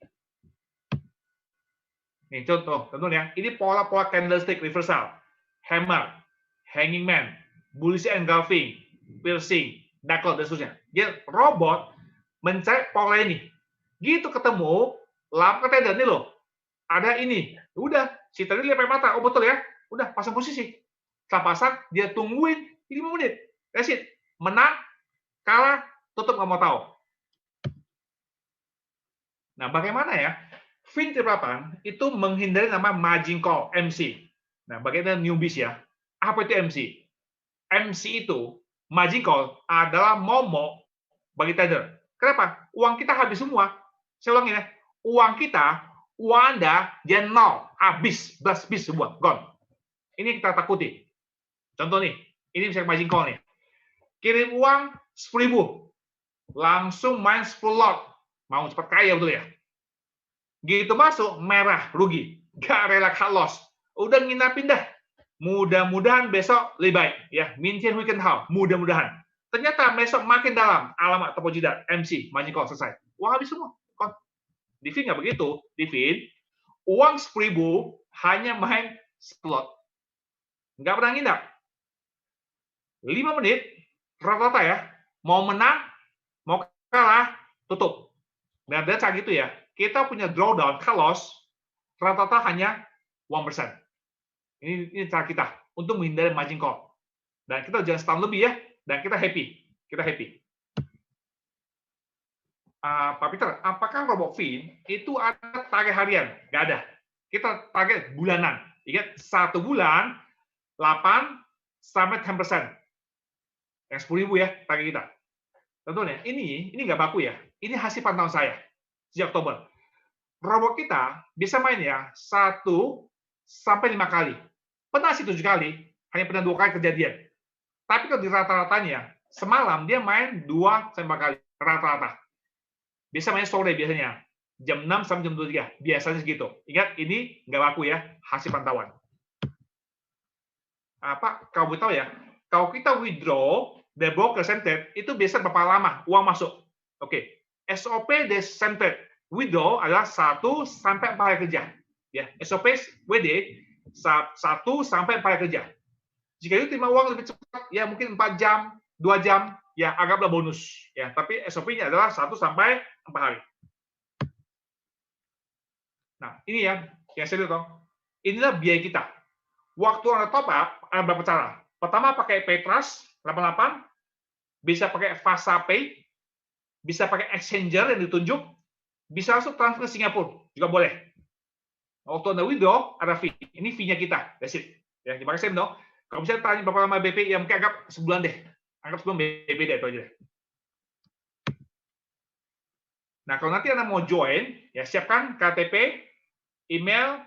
Speaker 1: Nih, contoh, ya. Ini pola-pola candlestick reversal. Hammer, hanging man, bullish engulfing, piercing, knuckle, dan seterusnya. Dia robot mencari pola ini. Gitu ketemu, lapor ke trader, nih loh. Ada ini. Udah, si trader lihat pakai mata. Oh, betul ya. Udah, pasang posisi. Setelah pasang, dia tungguin 5 menit. That's it. Menang, kalah, tutup nggak mau tahu. Nah, bagaimana ya? FIN38 itu menghindari nama margin call, MC. Nah, bagaimana newbies ya? Apa itu MC? MC itu, margin call, adalah momok bagi trader. Kenapa? Uang kita habis semua. Saya ulangi ya. Uang kita, uang Anda, dia nol. Habis, bis semua. Gone. Ini kita takuti. Contoh nih, ini bisa margin call nih. Kirim uang 10.000, langsung main 10 lot. Mau cepat kaya betul ya? Gitu masuk, merah, rugi. Gak rela cut loss. Udah nginapin dah. Mudah-mudahan besok lebih baik. Ya, Mintian Weekend How. Mudah-mudahan. Ternyata besok makin dalam. Alamat atau jidat. MC, margin call selesai. Wah, habis semua. Di Fin nggak begitu. Di Fin, uang 10.000 hanya main slot. Nggak pernah nginap. 5 menit, rata-rata ya. Mau menang, mau kalah, tutup. Nah, dari cara gitu ya, kita punya drawdown, cut loss, rata-rata hanya 1%. Ini cara kita untuk menghindari margin call. Dan kita jangan setahun lebih ya, dan kita happy. Kita happy. Pak Peter, apakah Robot Fin itu ada target harian? Nggak ada. Kita target bulanan. Ingat, 1 bulan 8 sampai 10%. Yang 10.000 ya, target kita. Tentunya, ini nggak baku ya. Ini hasil pantauan saya sejak Oktober. Robot kita bisa main ya 1 sampai 5 kali. Pernah sih 7 kali, hanya pernah 2 kali kejadian. Tapi kalau di rata-ratanya, semalam dia main 2 sampai 4 kali rata-rata. Bisa main sore biasanya, jam 6 sampai jam 23, biasanya segitu. Ingat, ini nggak laku ya, hasil pantauan. Pak, kamu tahu ya, kalau kita withdraw dari broker Centered, itu biasa berapa lama uang masuk? Oke, SOP dari Centered withdraw adalah 1 sampai 4 hari kerja. Ya, SOP WD 1 sampai 4 hari kerja. Jika itu terima uang lebih cepat, ya mungkin 4 jam, 2 jam, ya anggaplah bonus. Ya, tapi SOP-nya adalah 1 sampai 4 hari. Nah, ini ya, yang saya lihat. Inilah biaya kita. Waktu Anda top up, ada beberapa cara. Pertama, pakai Paytrust 88, bisa pakai FasaPay, bisa pakai exchanger yang ditunjuk, bisa langsung transfer ke Singapura, juga boleh. Waktu Anda withdraw, ada fee. Ini fee-nya kita. That's it. Ya, terima kasih dong. Kalau misalnya tanya berapa lama BP, ya mungkin anggap sebulan deh. Anggap sebulan BP deh, itu aja deh. Nah, kalau nanti Anda mau join, ya siapkan KTP, email,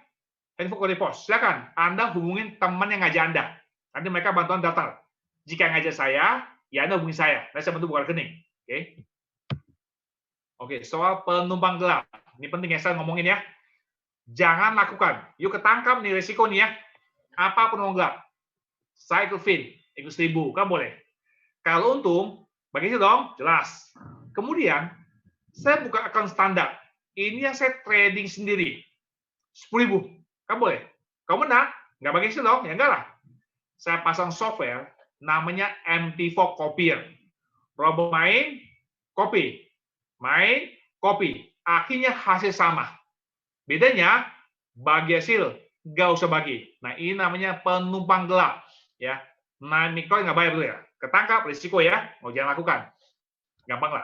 Speaker 1: handphone kode pos. Silakan, Anda hubungin teman yang ngajak Anda. Nanti mereka bantuan daftar. Jika ngajak saya, ya Anda hubungi saya. Saya bantu buka rekening. Oke. Oke, soal penumpang gelap. Ini penting ya saya ngomongin ya. Jangan lakukan. Yuk ketangkap nih resiko nih ya. Apa penumpang gelap? Saya ikut Fin, ikut 1.000, kan boleh. Kalau untung, bagi itu dong, jelas. Kemudian, saya buka akun standar. Ini yang saya trading sendiri. 10.000, kan boleh. Kau menang, nggak bagi itu dong, ya enggak lah. Saya pasang software, namanya MT4 Copier. Robot main, copy. Main, copy. Akhirnya hasil sama. Bedanya, bagi hasil, nggak usah bagi. Nah, ini namanya penumpang gelap. Ya, nah, Bitcoin nggak bayar dulu ya. Ketangkap, risiko ya. Mau jangan lakukan. Gampang lah.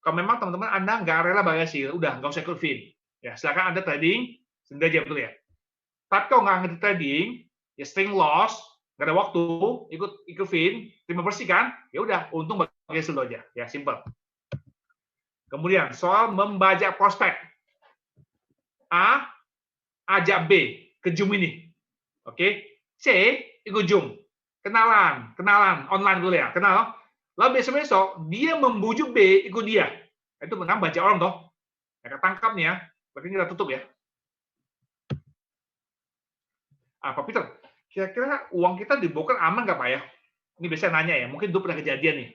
Speaker 1: Kalau memang teman-teman Anda nggak rela bagi hasil, udah nggak usah ikut Fin. Ya, silakan Anda trading, sendiri aja betul ya. Tapi kalau nggak ngerti trading, ya string loss, nggak ada waktu, ikut Fin, terima bersih kan? Ya udah, untung bagi hasil aja. Ya, simple. Kemudian, soal membajak prospek. A, ajak B ke Zoom ini. Oke. C, ikut Zoom. Kenalan, online dulu ya, kenal. Lalu besok-besok dia membujuk B ikut dia. Itu menang baca orang toh. Mereka tangkap nih ya. Berarti kita tutup ya. Pak Peter, kira-kira uang kita dibongkar aman nggak Pak ya? Ini biasanya nanya ya. Mungkin itu pernah kejadian nih,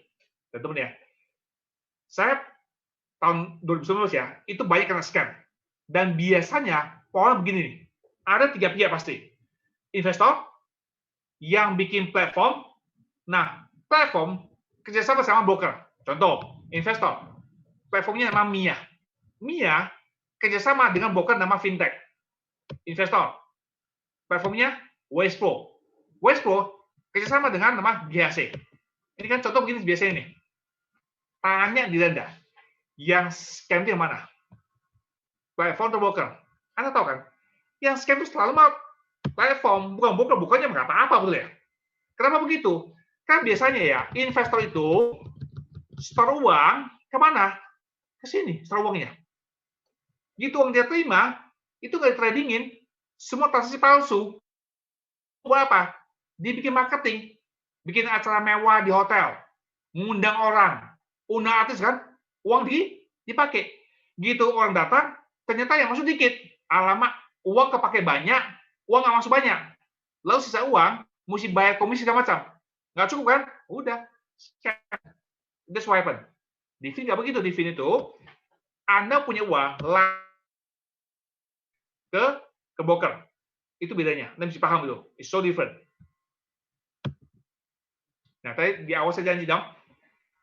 Speaker 1: teman-teman ya. Saya tahun 2019 ya, itu banyak kena scam. Dan biasanya orang begini nih. Ada 3 pihak pasti. Investor yang bikin platform. Nah, platform kerjasama sama broker. Contoh, investor. Platformnya nama Mia. Mia kerjasama dengan broker nama Fintech. Investor. Platformnya Westpro. Westpro kerjasama dengan nama GHC. Ini kan contoh begini biasanya nih. Tanya di Anda. Yang scam itu yang mana? Platform atau broker? Anda tahu kan? Yang scam itu selalu platform, bukan broker, bukannya nggak apa-apa betul ya. Kenapa begitu? Kan biasanya ya, investor itu store uang kemana? Ke sini, store uangnya. Gitu uang dia terima, itu nggak tradingin, semua transaksi palsu. Buat apa? Dibikin marketing. bikin acara mewah di hotel, mengundang orang, undang artis kan, uang dipakai. Gitu orang datang, ternyata yang masuk dikit. Alamak, uang kepake banyak, uang nggak masuk banyak. Lalu sisa uang, mesti bayar komisi segala macam. Nggak cukup kan? Udah. That's what happened. Di Fin nggak begitu. Di Fin itu, Anda punya uang, ke broker. Itu bedanya. Anda mesti paham itu. It's so different. Nah, tadi di awal saya janji dong,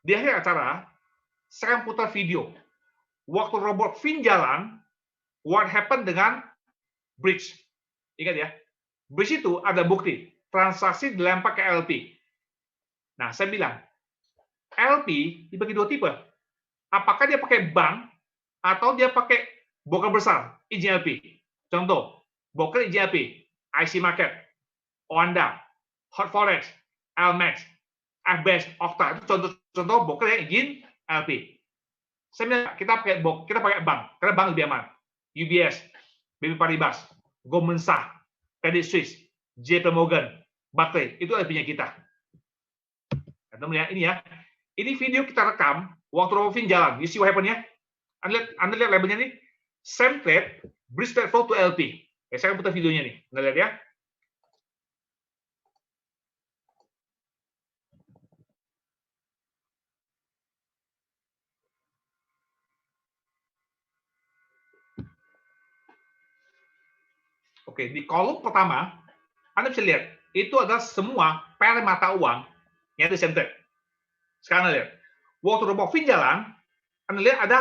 Speaker 1: di akhir acara, saya akan putar video. Waktu robot Fin jalan, what happened dengan bridge. Ingat ya, bridge itu ada bukti. Transaksi dilempar ke LP. Nah, saya bilang, LP dibagi dua tipe. Apakah dia pakai bank, atau dia pakai broker besar, izin LP. Contoh, broker izin LP, IC Market, Oanda, Hot Forex, LMAX, FBS, Okta. Itu contoh broker yang izin LP. Saya bilang, kita pakai bank, karena bank lebih aman. UBS, BNP Paribas, Goldman Sachs, Credit Suisse, JP Morgan, Barclays, itu LP-nya kita. Anda ini ya, ini video kita rekam waktu Robin jalan. You see what happen ya? Anda lihat labelnya nih, same trade, bridge trade flow to LP. Saya akan putar videonya nih, Anda lihat ya. Oke, di kolom pertama, Anda bisa lihat, itu adalah semua pair mata uang yang itu same trade. Sekarang Anda lihat, waktu robot Fin jalan, Anda lihat ada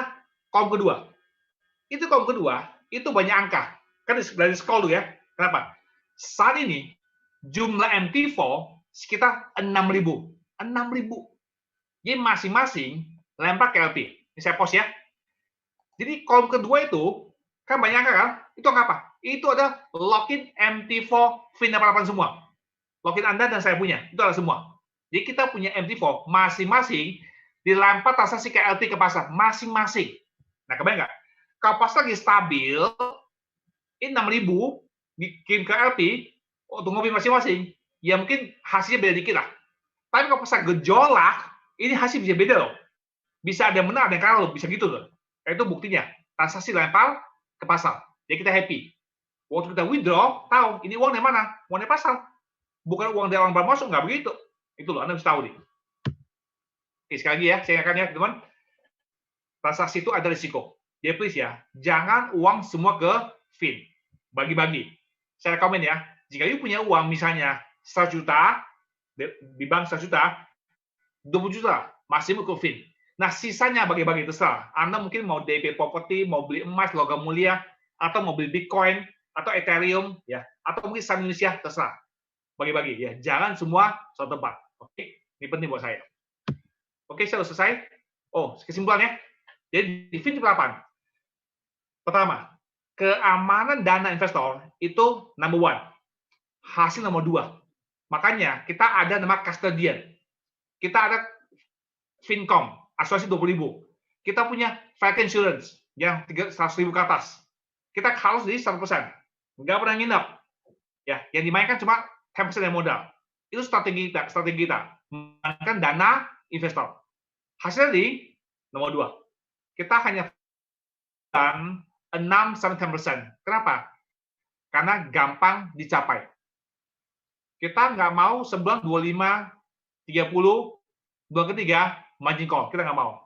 Speaker 1: kolom kedua. Itu kolom kedua, itu banyak angka. Kan dari scroll dulu ya. Kenapa? Saat ini, jumlah MT4 sekitar 6.000. 6.000. Jadi masing-masing lempar ke LP. Ini saya post ya. Jadi kolom kedua itu, kan banyak angka kan? Itu angka apa? Itu ada login MT4 Fin 88 semua. Login Anda dan saya punya. Itu adalah semua. Jadi kita punya MT4, masing-masing dilempar transaksi ke LP ke pasar. Masing-masing. Nah, kebayang nggak? Kalau pasar lagi stabil, ini 6.000 dikirim ke LP untuk ngopi masing-masing, ya mungkin hasilnya beda dikit lah. Tapi kalau pasar gejolak, ini hasil bisa beda loh. Bisa ada yang menang, ada yang kalah loh, bisa gitu loh. Itu buktinya. Transaksi lempar ke pasar. Jadi kita happy. Waktu kita withdraw, tahu ini uang dari mana? Uang dari pasar. Bukan uang dari orang baru masuk, nggak begitu. Itu loh, Anda harus tahu nih. Oke, sekali lagi ya, saya ingatkan ya, teman. Transaksi itu ada risiko. Jadi please ya, jangan uang semua ke Fin. Bagi-bagi. Saya komen ya, jika you punya uang misalnya 100 juta, di bank 100 juta, 20 juta, masih ke Fin. Nah, sisanya bagi-bagi, terserah. Anda mungkin mau DP property, mau beli emas, logam mulia, atau mau beli Bitcoin, atau Ethereum, ya, atau mungkin saham Indonesia, terserah. Bagi-bagi, ya. Jangan semua satu tempat. Oke, ini penting buat saya. Oke, saya sudah selesai. Oh, kesimpulannya. Jadi, di Fin 8. Pertama, keamanan dana investor itu number one. Hasil nomor 2. Makanya, kita ada nama custodian. Kita ada Fincom, asuransi 20.000. Kita punya Flight Insurance yang 100.000 ke atas. Kita harus di 100%. Nggak pernah nginep. Ya, yang dimainkan cuma 10% yang modal. Itu strategi kita. Memainkan dana investor. Hasilnya di nomor 2. Kita hanya 6-10%. Kenapa? Karena gampang dicapai. Kita nggak mau sebulan 25, 30, bulan ketiga margin call. Kita nggak mau.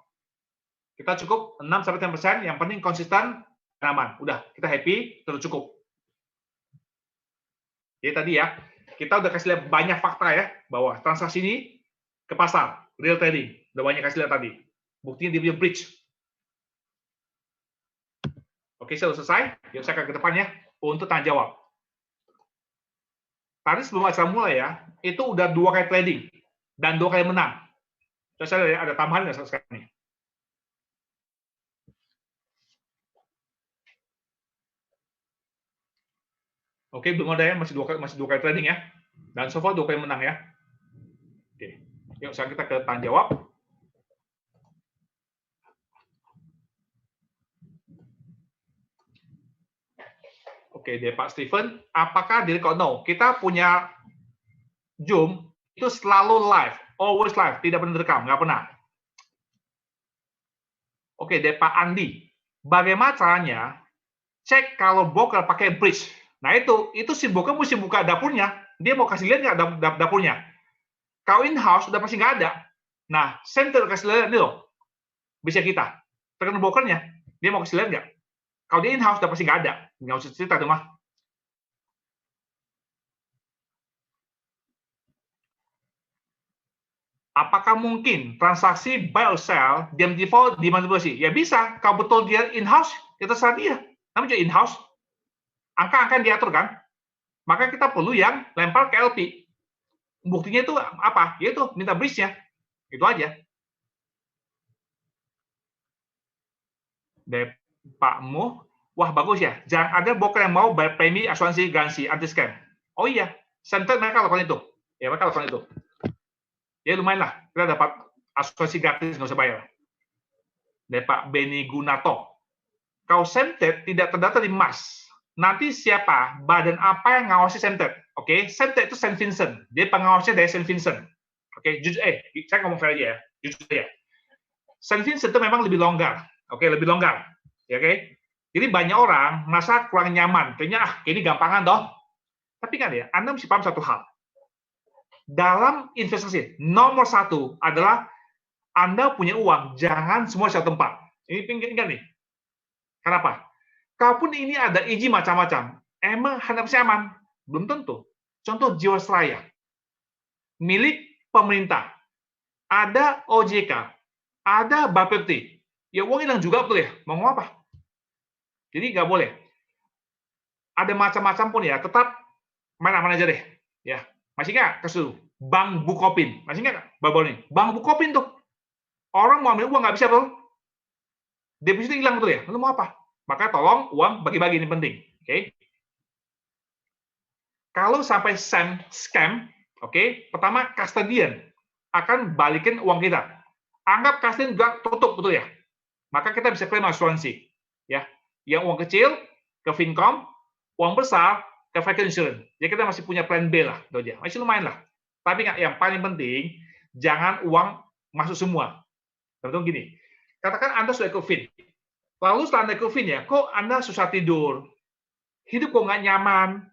Speaker 1: Kita cukup 6-10%, yang penting konsisten, aman. Udah, kita happy, terus cukup. Jadi tadi ya, kita udah kasih lihat banyak fakta ya, bahwa transaksi ini ke pasar, real trading. Udah banyak kasih lihat tadi. Buktinya dia punya bridge. Oke, saya sudah selesai. Yuk saya akan ke depannya untuk tanya jawab. Tadi sebelum acara mulai ya, itu udah 2 kali trading dan 2 kali menang. Terus saya ada tambahan nggak sekarang nih? Oke, belum ada ya, masih dua kali trading ya. Dan so far 2 kali menang ya. Oke, yuk sekarang kita ke tanya jawab. Oke, dari Pak Steven, apakah di record? No, kita punya Zoom itu selalu live, always live, tidak pernah direkam, nggak pernah. Oke, dari Pak Andi, bagaimana caranya cek kalau broker pakai bridge? Nah itu si broker mesti buka dapurnya, dia mau kasih lihat nggak dapurnya. Kalau in-house udah pasti nggak ada. Nah, center kasih lihat nih loh, bisa kita. Tergantung brokernya, dia mau kasih lihat nggak? Kalau dia in-house udah pasti nggak ada, nggak usah cerita tuh mah. Apakah mungkin transaksi buy or sell di MT4 dimanipulasi? Ya bisa, kalau betul dia in-house, ya terserah dia. Namanya juga in-house, angka-angka yang diatur kan? Maka kita perlu yang lempar ke LP. Buktinya itu apa? Yaitu minta bridge-nya. Itu aja. Dari Pak Mu, wah bagus ya. Jangan ada broker yang mau bayar premi asuransi garansi anti scam. Oh iya, center mereka lakukan itu. Ya mereka lakukan itu. Ya lumayan lah, kita dapat asuransi gratis nggak usah bayar. Dari Pak Beni Gunato. Kalau Semtet tidak terdaftar di MAS, nanti siapa, badan apa yang ngawasi Semtet? Oke, Semtet itu Saint Vincent, dia pengawasnya dari Saint Vincent. Oke, jujur, saya ngomong fair aja ya, jujur ya. Saint Vincent itu memang lebih longgar, oke, lebih longgar, ya, oke. Jadi banyak orang merasa kurang nyaman, kayaknya ini gampangan toh. Tapi kan ya, Anda mesti paham satu hal. Dalam investasi, nomor satu adalah Anda punya uang, jangan semua satu tempat. Ini penting kan nih. Kenapa? Kalaupun ini ada izin macam-macam, emang 100% aman? Belum tentu. Contoh Jiwasraya, milik pemerintah, ada OJK, ada Bapepti, ya uang hilang juga betul ya, mau ngomong apa? Jadi nggak boleh. Ada macam-macam pun ya, tetap main aman aja deh. Ya, masih nggak? Kasih Bank Bukopin, masih nggak? Babol nih, Bank Bukopin tuh, orang mau ambil uang nggak bisa betul? Deposito hilang betul ya, lalu mau apa? Maka tolong uang bagi-bagi ini penting, oke? Kalau sampai scam, oke, pertama custodian akan balikin uang kita. Anggap custodian juga tutup, betul ya? Maka kita bisa klaim asuransi, ya. Yang uang kecil ke Fincom, uang besar ke Vital Insurance. Jadi kita masih punya plan B lah, itu aja. Masih lumayan lah. Tapi yang paling penting, jangan uang masuk semua. Contoh gini, katakan Anda sudah ikut Fin, lalu setelah Anda ikut Fin ya, kok Anda susah tidur, hidup kok nggak nyaman,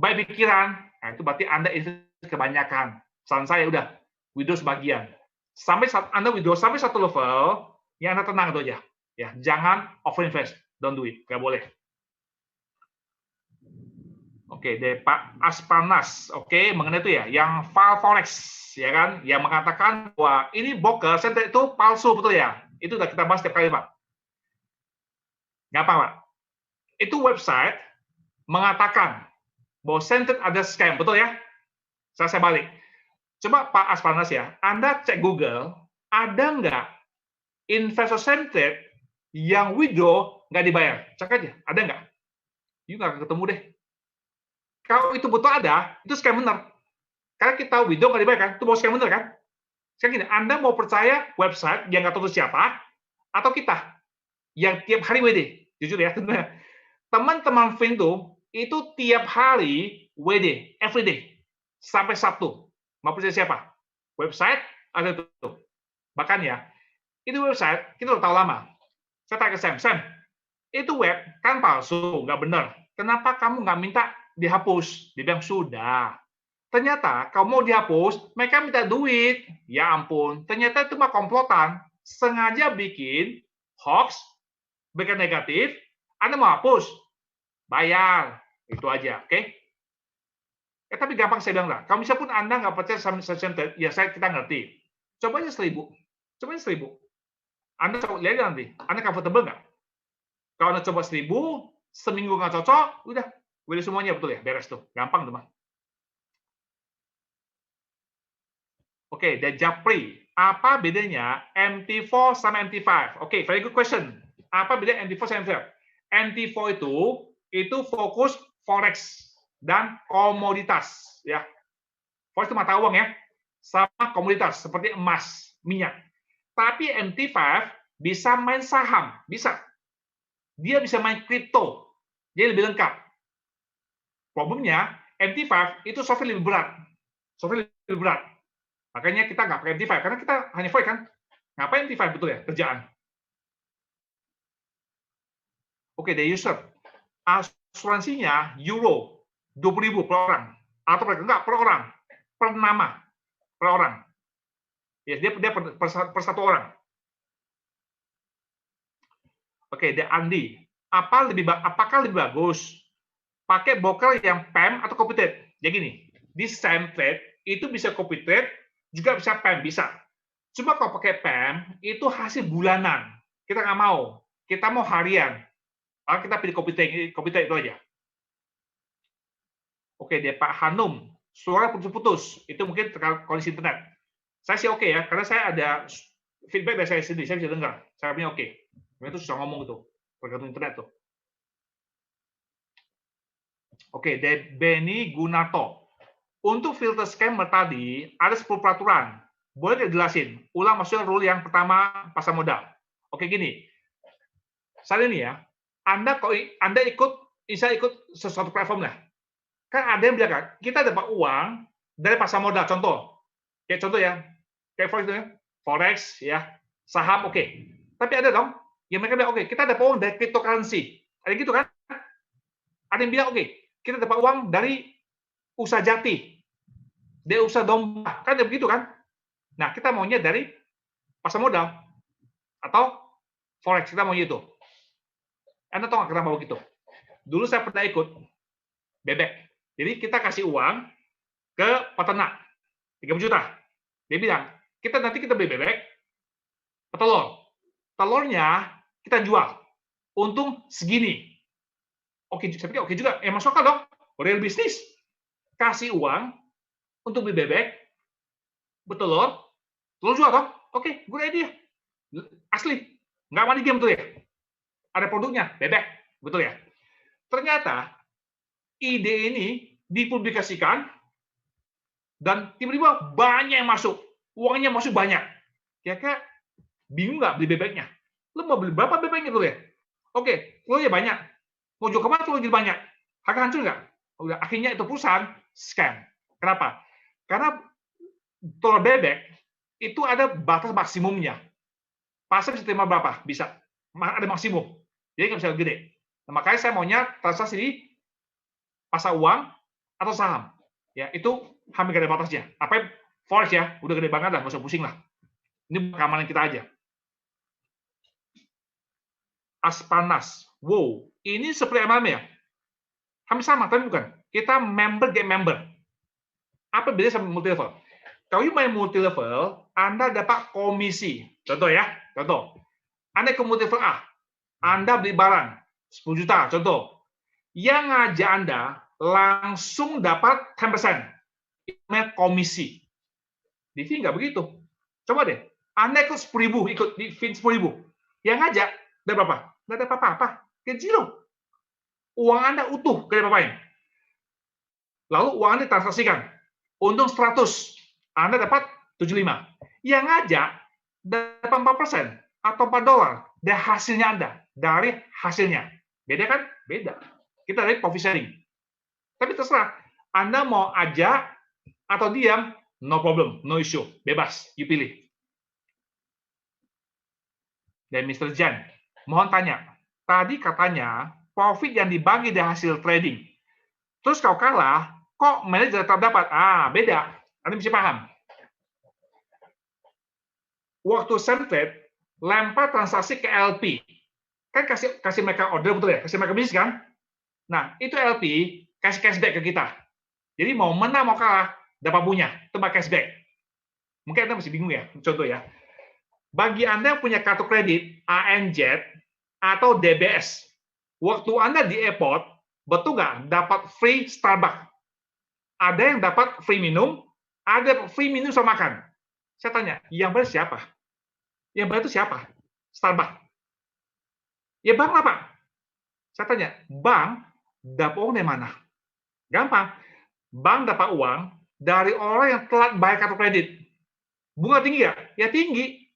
Speaker 1: baik pikiran, nah itu berarti Anda investasi kebanyakan. Saran saya udah, withdraw sebagian. Sampai saat Anda withdraw sampai satu level, ya Anda tenang itu aja. Ya, jangan overinvest, don't do it, nggak boleh. Oke, dari Pak Aspanas, oke, mengenai itu ya, yang file forex, ya kan, yang mengatakan bahwa ini broker center itu palsu, betul ya? Itu udah kita bahas setiap kali, Pak. Gampang, Pak. Itu website mengatakan bahwa center ada scam, betul ya? Saya balik. Coba Pak Aspanas ya, Anda cek Google, ada nggak investor center yang withdraw nggak dibayar? Cek aja, ada nggak? You nggak ketemu deh. Kalau itu betul ada, itu scam benar. Karena kita withdraw nggak dibayar kan, itu mau scam benar kan? Sekarang gini, Anda mau percaya website yang nggak tahu siapa, atau kita yang tiap hari WD? Jujur ya, teman-teman Fin itu tiap hari WD, everyday, sampai Sabtu. Mau percaya siapa? Website ada tutup. Bahkan ya, itu website kita udah tahu lama. Saya tanya ke Sam, itu web kan palsu, nggak benar. Kenapa kamu nggak minta dihapus? Dia bilang sudah. Ternyata kalau mau dihapus, mereka minta duit. Ya ampun, ternyata itu mah komplotan. Sengaja bikin hoax, bikin negatif. Anda mau hapus? Bayar. Itu aja, oke? Tapi gampang saya bilang lah. Kalau misalnya pun Anda nggak percaya sama center, ya kita ngerti. Coba aja 1.000. Coba aja 1.000. Anda coba lihat nanti. Anda comfortable nggak? Kalau Anda coba 1.000, seminggu nggak cocok, udah. Udah semuanya betul ya, beres tuh. Gampang tuh mah. Oke, dan Japri. Apa bedanya MT4 sama MT5? Oke, very good question. Apa beda MT4 sama MT5? MT4 itu fokus forex dan komoditas, ya. Forex itu mata uang ya, sama komoditas seperti emas, minyak. Tapi MT5 bisa main saham, bisa. Dia bisa main kripto, jadi lebih lengkap. Problemnya MT5 itu software lebih berat, software lebih berat. Makanya kita nggak pakai MT5, karena kita hanya void kan. Ngapain MT5 betul ya, kerjaan. Oke, the user. Asuransinya euro 20.000 per orang. Atau enggak, per orang. Per nama. Per orang. Ya, dia per satu orang. Oke, the Andi. Apakah lebih bagus pakai broker yang PEM atau copy trade? Ya gini, di same trade itu bisa copy trade, juga bisa PEM, bisa. Cuma kalau pakai PEM, itu hasil bulanan. Kita nggak mau. Kita mau harian. Maka kita pilih copy trade itu aja. Oke, deh Pak Hanum. Suara putus-putus. Itu mungkin kondisi internet. Saya sih oke ya, karena saya ada feedback dari saya sendiri. Saya bisa dengar. Saya punya oke. Itu susah ngomong itu. Tergantung internet tuh. Oke, Benny Gunato. Untuk filter scammer tadi, ada 10 peraturan. Boleh dijelasin? Ulang maksudnya rule yang pertama, pasar modal. Oke, gini. Misalnya nih ya, Anda ikut sesuatu platform lah. Kan ada yang bilang, kan, kita dapat uang dari pasar modal. Contoh ya, kayak Forex, ya, saham, oke. Tapi ada dong, yang mereka bilang, oke, kita dapat uang dari cryptocurrency. Ada gitu kan? Ada yang bilang, oke, kita dapat uang dari usaha jati, dari usaha domba, kan begitu kan? Nah, kita maunya dari pasar modal atau forex, kita maunya itu. Anda tahu nggak kenapa begitu? Dulu saya pernah ikut bebek. Jadi kita kasih uang ke peternak 30 juta. Dia bilang, nanti kita beli bebek, petelur. Telurnya kita jual. Untung segini. Oke, saya pikir oke juga. Masuk akal dong. Real bisnis. Kasih uang untuk beli bebek, betelur, telur jual dong. Oke, good idea. Asli. Nggak money game tuh ya. Ada produknya, bebek. Betul ya? Ternyata, ide ini dipublikasikan, dan tiba-tiba banyak yang masuk. Uangnya masuk banyak. Kira-kira bingung nggak beli bebeknya? Lu mau beli berapa bebeknya dulu ya? Oke, telurnya banyak. Mau jual kemana telur jadi banyak? Harga hancur nggak? Udah, akhirnya itu perusahaan scam. Kenapa? Karena telur bebek itu ada batas maksimumnya. Pasar bisa terima berapa? Bisa. Ada maksimum. Jadi nggak bisa gede. Nah, makanya saya maunya transaksi di pasar uang atau saham. Ya, itu hampir gak ada batasnya. Apa forex ya, udah gede banget lah, nggak usah pusing lah. Ini keamanan kita aja. Aspanas. Wow, ini seperti MLM ya? Hampir sama, tapi bukan. Kita member get member. Apa bedanya sama multi level? Kalau main multi level, Anda dapat komisi. Contoh ya, contoh. Anda ke multi level A, Anda beli barang 10 juta, contoh. Yang ngajak Anda langsung dapat 10%. Komisi. Di FIN nggak begitu. Coba deh, Anda ikut 10.000, ikut di FIN 10.000. Yang ngajak, ada berapa? Nggak ada apa-apa. Kecil. Uang Anda utuh, nggak ada apa-apain. Lalu uang Anda ditransaksikan. Untung 100. Anda dapat 75. Yang ngajak, dapat 4% atau $4 dari hasilnya Anda. Dari hasilnya. Beda kan? Beda. Kita dari profit sharing. Tapi terserah. Anda mau ajak atau diam, no problem, no issue. Bebas, you pilih. Dan Mr. Jan, mohon tanya. Tadi katanya, profit yang dibagi dari hasil trading. Terus kalau kalah, kok manajer tetap dapat? Beda. Anda bisa paham. Waktu same trade, lempar transaksi ke LP. Kan kasih mereka order, betul ya? Kasih mereka bisnis kan? Nah, itu LP kasih cashback ke kita. Jadi mau menang, mau kalah, dapat punya. Itu cashback. Mungkin Anda masih bingung ya, contoh ya. Bagi Anda yang punya kartu kredit, ANZ, atau DBS, waktu Anda di airport, betul nggak dapat free Starbucks? Ada yang dapat free minum, ada free minum sama makan. Saya tanya, yang bayar siapa? Yang bayar itu siapa? Starbucks. Ya bank lah, Pak. Saya tanya, bank dapat uang dari mana? Gampang. Bank dapat uang dari orang yang telat bayar kartu kredit. Bunga tinggi ya? Ya tinggi.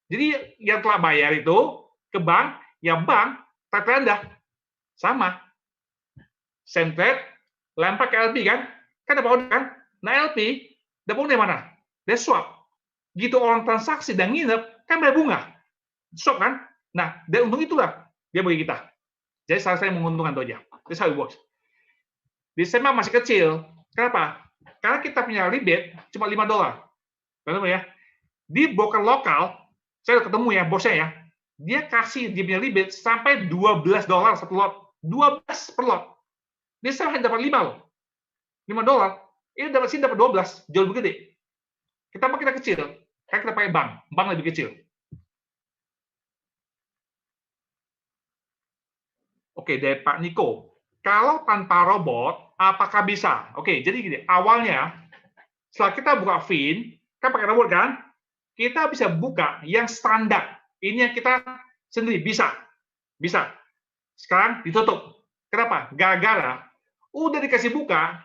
Speaker 1: Jadi yang telah bayar itu ke bank, yang bank terendah. Sama. Same trade, lempar ke LP kan? Kan dapat order kan? Nah LP Dapat untung dari mana? Dari swap. Gitu orang transaksi dan nginep, kan bayar bunga. Swap kan? Nah, dari untung itulah dia bagi kita. Jadi saya menguntungkan itu aja. That's how it works. Di SMA masih kecil. Kenapa? Karena kita punya rebate cuma $5. Kenapa ya? Di broker lokal, saya udah ketemu ya, bosnya ya, dia kasih dia punya rebate sampai $12 satu lot. 12 per lot. Dia hanya dapat 5 loh. $5. Ini dapat sini dapat 12, jauh lebih gede. Kita kecil, kan kita pakai bank lebih kecil. Oke, dari Pak Niko. Kalau tanpa robot, apakah bisa? Oke, jadi gini, awalnya setelah kita buka Fin, kan pakai robot kan? Kita bisa buka yang standar. Ini yang kita sendiri bisa. Bisa. Sekarang ditutup. Kenapa? Gara-gara udah dikasih buka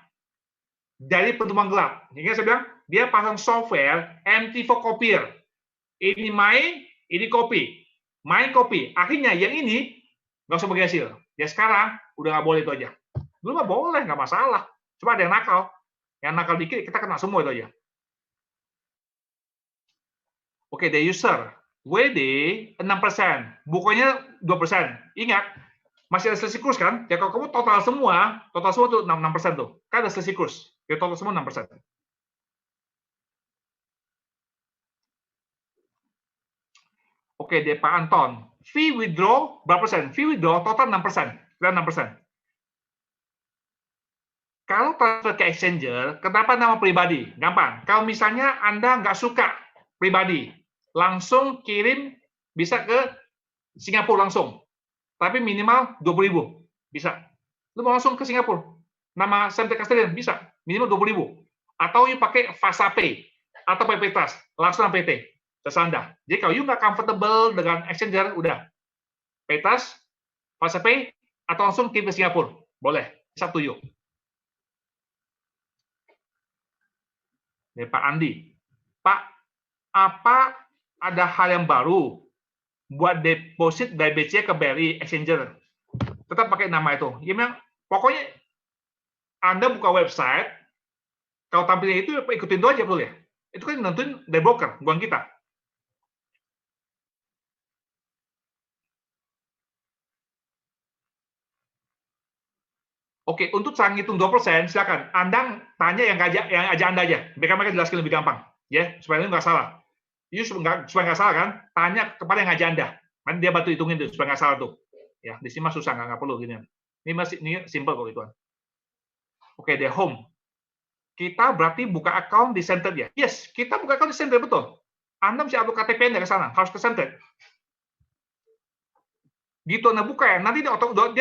Speaker 1: dari penumpang gelap. Jadi saya bilang, dia pasang software MT4 copier. Ini main, ini copy. Main copy. Akhirnya yang ini nggak usah bagi hasil. Ya sekarang udah nggak boleh itu aja. Dulu mah boleh, nggak masalah. Cuma ada yang nakal. Yang nakal dikit, kita kena semua itu aja. Oke, the user. WD 6%. Bukunya 2%. Ingat, masih ada selisih kurs kan? Ya kalau kamu total semua tuh 6% tuh. Kan ada selisih kurs. Ya total semua 6%. Oke, deh Pak Anton. Fee withdraw berapa persen? Fee withdraw total 6%. 6%. Kalau transfer ke exchanger, kenapa nama pribadi? Gampang. Kalau misalnya Anda nggak suka pribadi, langsung kirim bisa ke Singapura langsung. Tapi minimal 20.000. Bisa. Lu mau langsung ke Singapura. Nama Centric Custodian bisa. Minimal 20.000. Atau you pakai FasaPay atau PP Trust. Langsung PT. Terserah Anda. Jadi kalau you nggak comfortable dengan exchanger, udah. PayTrust, FasaPay, atau langsung kirim ke Singapura. Boleh. It's up to you. Dari Pak Andi. Pak, apa ada hal yang baru buat deposit dari BCA ke BRI Exchanger? Tetap pakai nama itu. Ya memang, pokoknya Anda buka website, kalau tampilnya itu ikutin itu aja betul ya. Itu kan nentuin dari broker, bukan kita. Oke, untuk cara ngitung 2%, silakan. Anda tanya yang aja Anda aja. Mereka jelaskan lebih gampang. Ya, supaya nggak salah. Supaya nggak salah kan, tanya kepada yang ngajak Anda. Nanti dia bantu hitungin tuh, supaya nggak salah tuh. Ya, di sini mah susah, nggak perlu gini. Ini simple kok itu. Oke, di home. Kita berarti buka account di center ya. Yes, kita buka account di center, betul. Anda mesti upload KTP Anda ke sana, harus ke center. Gitu Anda buka ya, nanti dia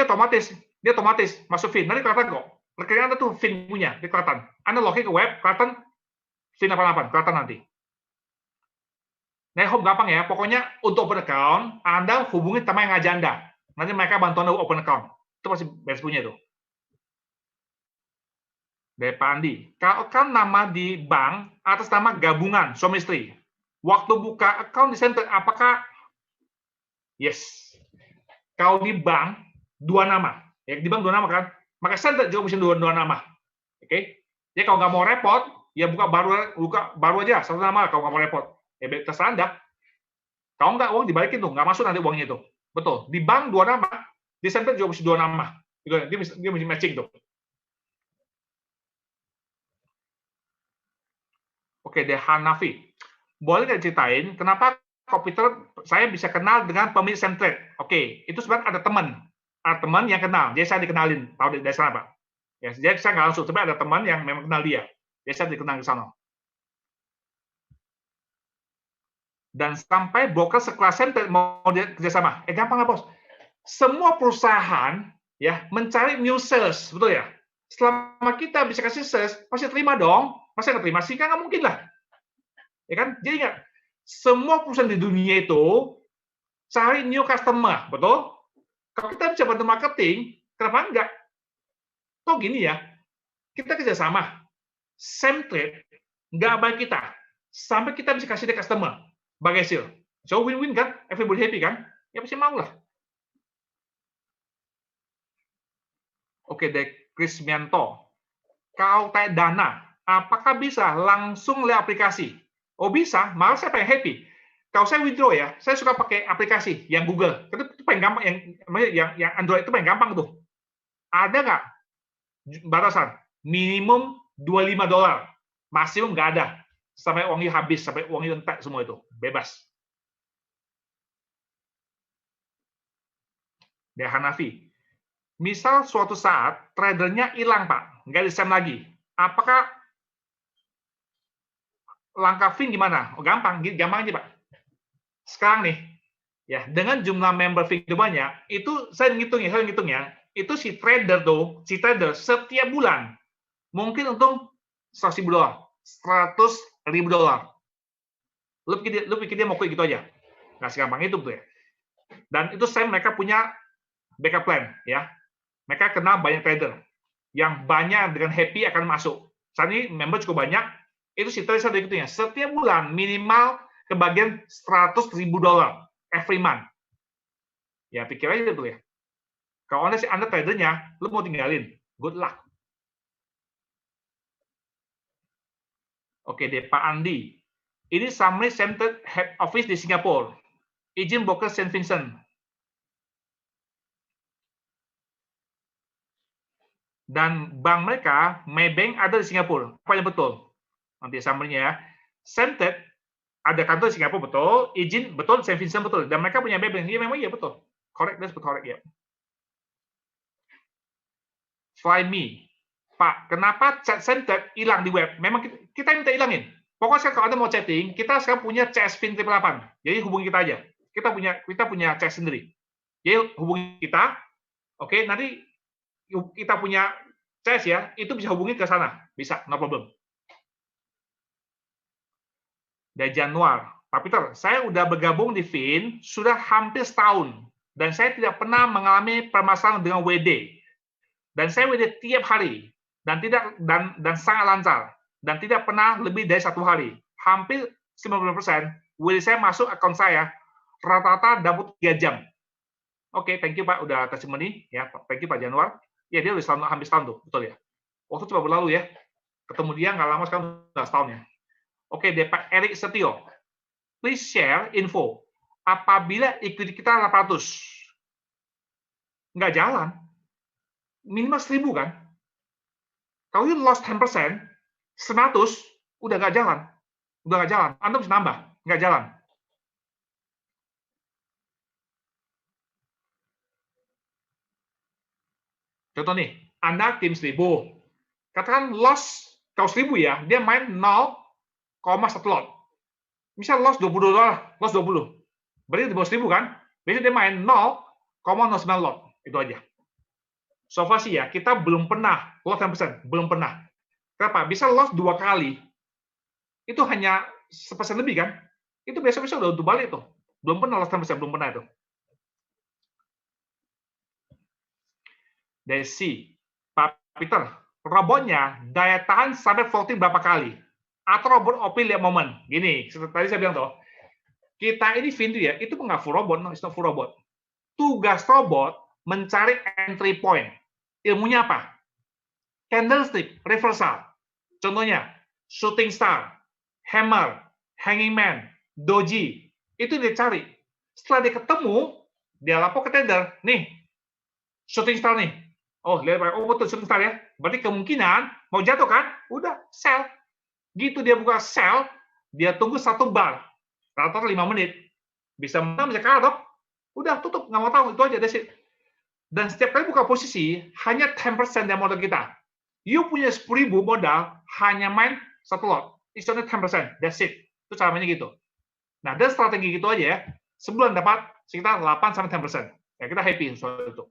Speaker 1: otomatis masuk Fin. Nanti kelihatan kok. Rekening Anda tuh Fin punya, dia kelihatan. Anda login ke web, kelihatan Fin 88, kelihatan nanti. Nah, home gampang ya. Pokoknya untuk open account, Anda hubungi teman yang ngajak Anda. Nanti mereka bantu Anda open account. Itu pasti beres punya itu. Dari Pak Andi. Kalau kan nama di bank atas nama gabungan suami istri. Waktu buka account di center, apakah yes? Kalau di bank dua nama, ya di bank dua nama kan, maka center juga mesti dua nama. Oke? Jadi kalau nggak mau repot, ya buka baru aja satu nama. Kalau nggak mau repot, ya terserah Anda. Kalau nggak uang dibalikin tuh, nggak masuk nanti uangnya itu. Betul. Di bank dua nama, di center juga mesti dua nama. Dia mesti matching tuh. Oke, deh Hanafi. Boleh nggak ceritain kenapa komputer saya bisa kenal dengan pemilik Centrate? Oke, itu sebenarnya ada teman yang kenal. Jadi saya dikenalin tahu dari sana, Pak. Ya, jadi saya nggak langsung, tapi ada teman yang memang kenal dia. Jadi saya dikenal ke sana. Dan sampai broker sekelas Centrate mau kerjasama. Gampang nggak, Bos? Semua perusahaan ya mencari new sales, betul ya? Selama kita bisa kasih sales, pasti terima dong. Masa nggak terima sih? Kan nggak mungkin lah. Ya kan? Jadi ingat, semua perusahaan di dunia itu cari new customer, betul? Kalau kita bisa bantu marketing, kenapa enggak? Toh gini ya, kita kerjasama, same trade, nggak baik kita, sampai kita bisa kasih dia customer, bagai hasil. So win-win kan? Everybody happy kan? Ya pasti mau lah. Oke, dari Chris Mianto. Kalau kayak dana, Apakah bisa langsung lihat aplikasi? Oh bisa, malah saya pengen happy. Kalau saya withdraw ya, saya suka pakai aplikasi yang Google. Itu paling gampang, yang Android itu paling gampang tuh. Ada nggak batasan? Minimum $25. Maksimum nggak ada. Sampai uangnya habis, sampai uangnya entek semua itu. Bebas. Dari Hanafi. Misal suatu saat tradernya hilang, Pak. Nggak di-stem lagi. Apakah langkah Fin gimana? Oh, gampang aja, Pak. Sekarang nih, ya dengan jumlah member Fin banyak, itu saya ngitung ya, itu si trader setiap bulan mungkin untung $100.000, $100.000. Lu pikir dia mau quit gitu aja? Nggak segampang itu tuh ya. Dan itu mereka punya backup plan ya. Mereka kenal banyak trader yang banyak dengan happy akan masuk. Saat ini member cukup banyak, itu si trader gitu ya. Setiap bulan minimal kebagian $100.000 every month. Ya pikir aja tuh ya. Kalau Anda tradernya, lu mau tinggalin, good luck. Oke deh, Pak Andi. Ini summary center head office di Singapura. Izin broker Saint Vincent. Dan bank mereka, Maybank ada di Singapura. Apa yang betul? Nanti summary-nya ya. Semtet ada kantor di Singapura betul, izin betul, Saint Vincent betul. Dan mereka punya Maybank. Iya memang iya betul. Correct, that's correct ya. Flyme. Pak, kenapa chat center hilang di web? Memang kita minta hilangin. Pokoknya kalau Anda mau chatting, kita sekarang punya CS PIN 888. Jadi hubungi kita aja. Kita punya chat sendiri. Jadi hubungi kita. Oke, nanti kita punya CS ya, itu bisa hubungi ke sana. Bisa, no problem. Dari Januari. Pak Peter, saya udah bergabung di Fin sudah hampir setahun. Dan saya tidak pernah mengalami permasalahan dengan WD. Dan saya WD tiap hari. Dan sangat lancar. Dan tidak pernah lebih dari 1 hari. Hampir 90% WD saya masuk akun saya rata-rata dapat 3 jam. Oke, thank you Pak udah testimoni ya. Thank you Pak Januar. Ya dia udah hampir setahun tuh, betul ya. Waktu coba berlalu ya. Ketemu dia nggak lama sekarang udah setahun ya. Oke, deh Pak Erik Setio. Please share info. Apabila equity kita 800, nggak jalan, minimal 1000 kan? Kalau you lost 10%, 100 udah nggak jalan. Udah nggak jalan. Anda bisa nambah, nggak jalan. Contoh nih, Anda tim 1000. Katakan loss, kalau 1000 ya, dia main 0,1 lot. Misal loss $20, loss 20. Berarti di bawah 1000 kan? Biasanya dia main 0,09 lot. Itu aja. So far sih ya, kita belum pernah loss 10%, belum pernah. Kenapa? Bisa loss 2 kali. Itu hanya 1% lebih kan? Itu besok-besok udah untuk balik tuh. Belum pernah loss 10%, belum pernah itu. Desi, Pak Peter, robotnya daya tahan sampai floating berapa kali? Atau robot OP lihat momen? Gini, tadi saya bilang tuh, kita ini Fin ya, itu nggak full robot, no, it's not full robot. Tugas robot mencari entry point. Ilmunya apa? Candlestick, reversal. Contohnya, shooting star, hammer, hanging man, doji. Itu dia cari. Setelah dia ketemu, dia lapor ke trader. Nih, shooting star nih. Oh, lihat, oh betul shooting star ya. Berarti kemungkinan mau jatuh kan? Udah, sell. Gitu dia buka sell, dia tunggu 1 bar. Rata-rata 5 menit. Bisa menang, bisa kalah, dok. Udah, tutup. Nggak mau tahu. Itu aja, that's it. Dan setiap kali buka posisi, hanya 10% dari modal kita. You punya 10.000 modal, hanya main 1 lot. It's only 10%. That's it. Itu cara mainnya gitu. Nah, dan strategi gitu aja ya. Sebulan dapat sekitar 8-10%. Ya, kita happy soal itu.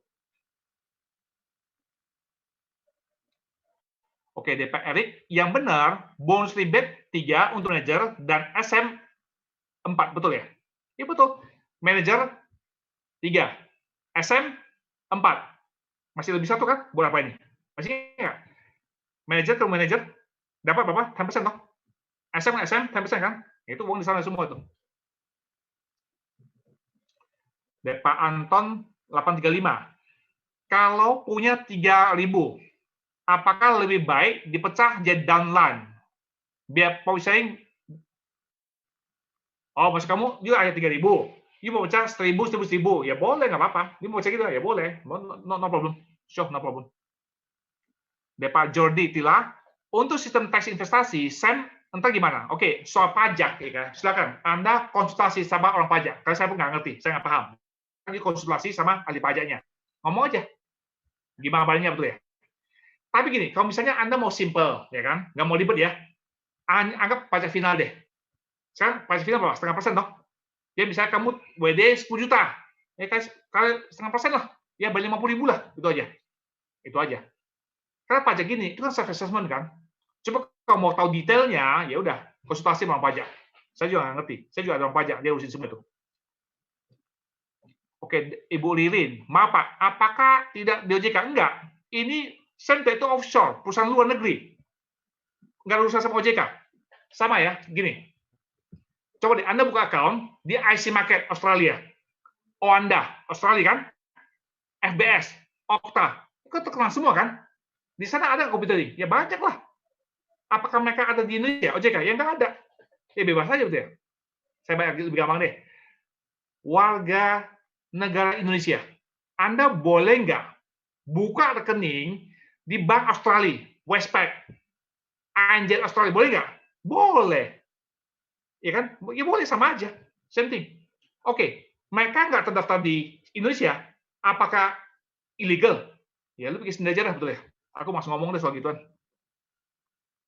Speaker 1: Oke, deh Pak Erik. Yang benar, bonus rebate 3 untuk manajer dan SM 4. Betul ya? Iya betul. Manajer 3. SM 4. Masih lebih 1 kan? Berapa ini? Masih nggak? Manajer ke manajer dapat berapa? 10% toh? SM 10% kan? Itu uang di sana semua itu. Dan Pak Anton 835. Kalau punya 3.000, apakah lebih baik dipecah jadi downline? Biar misalnya, oh maksud kamu dia ada 3.000, you mau pecah 1.000, ya boleh, nggak apa-apa. Dia mau pecah gitu, ya boleh, no problem, sure, no problem. Dari Pak Jordi Tila, untuk sistem tax investasi, Sam, entah gimana. Oke, soal pajak, ya kan? Silakan, Anda konsultasi sama orang pajak. Karena saya pun nggak ngerti, saya nggak paham. Ini konsultasi sama ahli pajaknya. Ngomong aja, gimana baliknya betul ya. Tapi gini, kalau misalnya Anda mau simple, ya kan, nggak mau ribet ya, anggap pajak final deh. Sekarang pajak final berapa? 0,5% dong. Ya misalnya kamu WD 10 juta, ya kan, kali 0,5% lah, ya balik 50.000 lah, itu aja. Itu aja. Karena pajak gini, itu kan self assessment kan. Coba kalau mau tahu detailnya, ya udah konsultasi sama orang pajak. Saya juga nggak ngerti. Saya juga ada orang pajak, dia urusin semua itu. Oke, Ibu Lirin, maaf Pak, apakah tidak di OJK? Enggak. Ini Center itu offshore, perusahaan luar negeri. Nggak ada urusan sama OJK. Sama ya, gini. Coba deh, Anda buka account di IC Market Australia. Anda, Australia kan? FBS, Okta. Itu terkenal semua kan? Di sana ada komputer. Ya banyak lah. Apakah mereka ada di Indonesia? OJK? Ya nggak ada. Ya bebas aja betul ya. Saya bayar lebih gampang deh. Warga negara Indonesia, Anda boleh nggak buka rekening di Bank Australia, Westpac, Anjet Australia, boleh nggak? Boleh. Ya kan? Ya boleh, sama aja. Same thing. Oke, mereka nggak terdaftar di Indonesia, apakah illegal? Ya, lu bikin sendiri aja lah, betul ya? Aku masih ngomong deh soal gituan.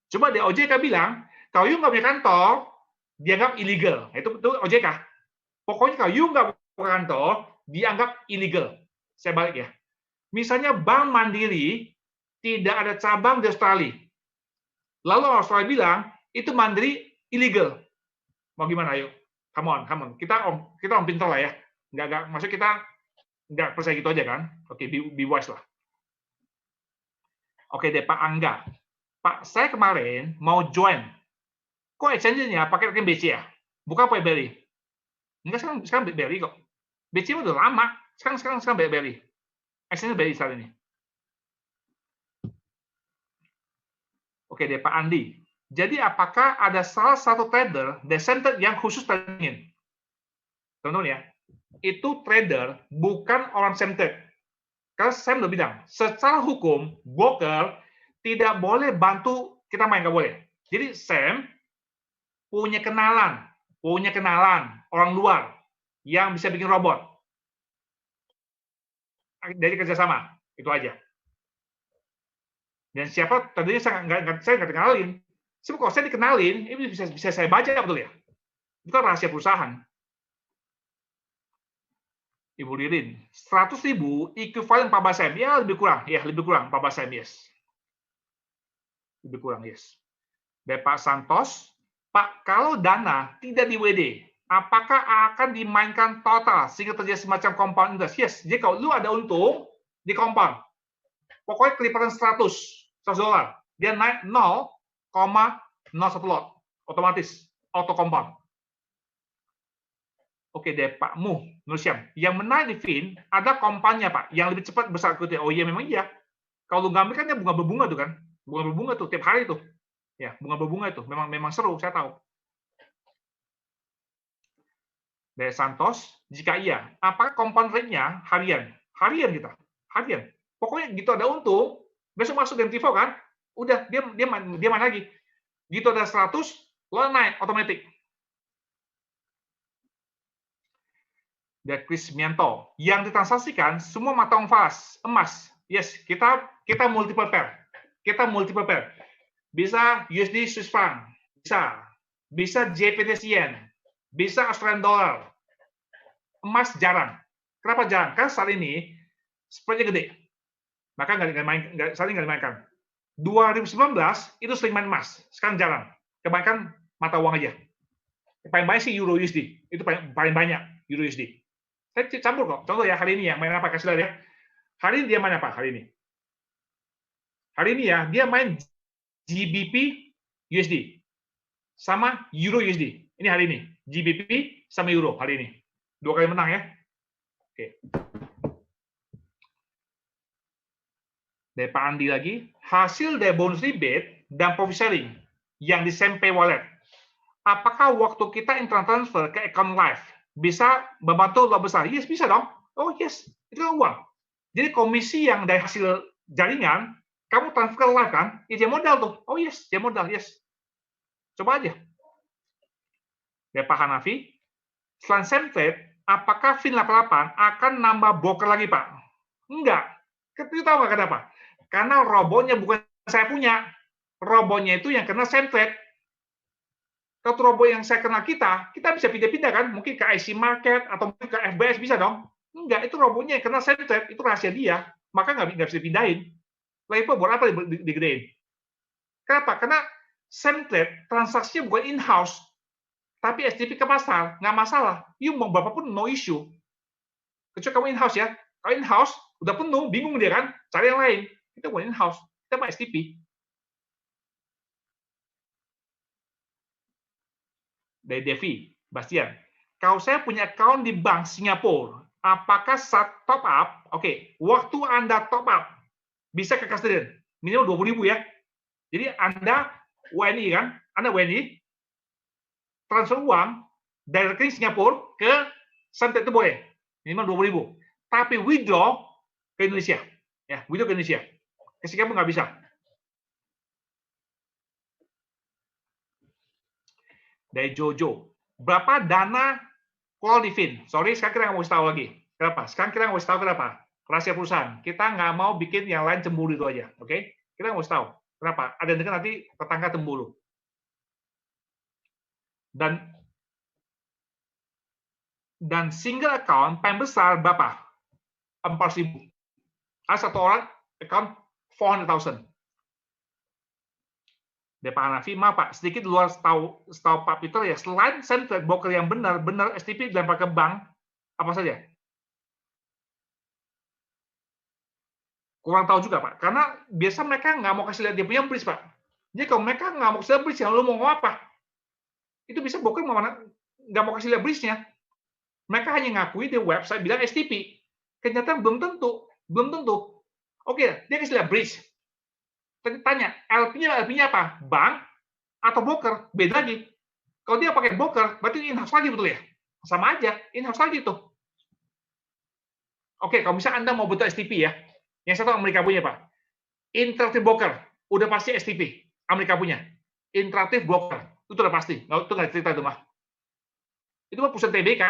Speaker 1: Coba di OJK bilang, kalau you nggak punya kantor, dianggap illegal. Itu OJK. Pokoknya kalau you nggak punya kantor, dianggap illegal. Saya balik ya. Misalnya Bank Mandiri tidak ada cabang di Australia. Lalu Australia bilang, itu Mandiri illegal. Mau gimana, ayo? Come on. Kita om pintar lah ya. Nggak, maksud kita nggak percaya gitu aja kan? Oke, be wise lah. Oke deh, Pak Angga. Pak, saya kemarin mau join. Kok exchange-nya pakai rekening BC ya? Bukan pakai BRI. Enggak, sekarang BRI kok. BC udah lama. Sekarang BRI. Exchange BRI saat ini. Oke deh, Pak Andi. Jadi apakah ada salah satu trader decentralized yang khusus tradingin? Teman-teman ya, itu trader bukan orang centered. Karena saya udah bilang, secara hukum, broker tidak boleh bantu kita main, nggak boleh. Jadi Sam punya kenalan orang luar yang bisa bikin robot. Dari kerjasama, itu aja. Dan siapa tadinya saya nggak kenalin. Cuma kalau saya dikenalin, ini bisa saya baca, betul ya? Itu kan rahasia perusahaan. Ibu Ririn, 100.000 equivalent 14 M. Ya, lebih kurang 14 M, yes. Lebih kurang, yes. Bapak Santos, Pak, kalau dana tidak di WD, apakah akan dimainkan total sehingga terjadi semacam compound interest? Yes, jadi kalau lu ada untung, di compound. Pokoknya kelipatan 100 dolar. Dia naik 0,01 lot. Otomatis, auto compound. Oke deh, Pak Muh, Nursyam. Yang menarik di Fin, ada kompannya, Pak. Yang lebih cepat besar ikuti. Oh iya, memang iya. Kalau lu ngambil kan ya bunga berbunga tuh kan. Bunga berbunga tuh, tiap hari tuh. Ya, bunga berbunga itu. Memang seru, saya tahu. Dari Santos, jika iya, apakah compound rate-nya harian? Harian kita. Harian. Pokoknya gitu ada untung, besok masuk dengan Tivo kan, udah, dia main lagi. Gitu ada 100, lo naik, otomatis. Dari Chris Mianto, yang ditransaksikan semua mata uang falas, emas. Yes, kita multiple pair. Bisa USD Swiss franc, bisa JPT Yen, bisa Australian dollar. Emas jarang. Kenapa jarang? Karena saat ini spread-nya gede. Maka saat ini nggak dimainkan. 2019 itu sering main emas, sekarang jarang. Kebanyakan mata uang aja. Paling banyak sih Euro USD, itu paling banyak Euro USD. Saya campur kok. Contoh ya, hari ini yang main apa? Kasih lihat ya. Hari ini dia main apa? Hari ini ya, dia main GBP USD sama Euro USD. Ini hari ini. GBP sama Euro hari ini. 2 kali menang ya. Oke. Dari Pak Andi lagi, hasil dari bonus rebate dan profit sharing yang di Sempe Wallet, apakah waktu kita transfer ke account live bisa membantu lebih besar? Yes, bisa dong. Oh yes, itu kan uang. Jadi komisi yang dari hasil jaringan, kamu transfer ke live kan? Ya dia modal tuh. Oh yes, dia modal, yes. Coba aja. Ya Pak Hanafi, selain Semtrade, apakah Fin88 akan nambah broker lagi Pak? Enggak. Kita tahu nggak kenapa? Karena robotnya bukan saya punya. Robotnya itu yang kena Semtrade. Kalau robot yang saya kenal kita bisa pindah-pindah kan? Mungkin ke IC Market atau mungkin ke FBS bisa dong? Enggak, itu robotnya yang kena Semtrade, itu rahasia dia. Maka nggak bisa dipindahin. Lalu buat apa digedein? Kenapa? Karena Semtrade transaksinya bukan in-house, tapi STP ke pasar, nggak masalah. You mau berapapun, no issue. Kecuali kamu in-house ya. Kalau in-house, udah penuh, bingung dia kan, cari yang lain. Kita bukan in-house, kita mah STP. Dari Devi, Bastian. Kalau saya punya account di bank Singapura, apakah saat top up, waktu Anda top up, bisa ke custodian, minimal 20.000 ya. Jadi Anda WNI kan, Anda WNI, transfer uang dari rekening Singapura ke Santet itu boleh, minimal 20.000. Tapi withdraw ke Indonesia, ya, withdraw ke Indonesia. Ke Singapura nggak bisa. Dari Jojo, berapa dana call di Fin? Sorry, sekarang kita nggak mau tahu lagi. Kenapa? Sekarang kita nggak mau tahu kenapa? Rahasia perusahaan. Kita nggak mau bikin yang lain cemburu itu aja, oke? Kita nggak mau tahu. Kenapa? Ada yang dengar nanti tetangga cemburu. Dan single account paling besar berapa? 4.000. Ada satu orang account 400.000. Dari Pak Hanafi, maaf Pak, sedikit luar setahu Pak Peter ya, selain Semtrade broker yang benar STP dilempar ke bank, apa saja? Kurang tahu juga Pak, karena biasa mereka nggak mau kasih lihat dia punya bridge Pak. Jadi kalau mereka nggak mau kasih lihat bridge, lu mau ngomong apa? Itu bisa broker nggak mau kasih lihat bridge-nya. Mereka hanya ngakui di website bilang STP. Kenyataan belum tentu. Oke, dia kasih lihat bridge. Tanya, LP-nya apa? Bank atau broker? Beda lagi. Kalau dia pakai broker, berarti in-house lagi betul ya? Sama aja, in-house lagi tuh. Oke, kalau misalnya Anda mau butuh STP ya, yang satu Amerika punya Pak. Interactive Broker, udah pasti STP. Amerika punya. Interactive Broker, itu udah pasti. Itu nggak cerita itu mah. Itu mah perusahaan TBK,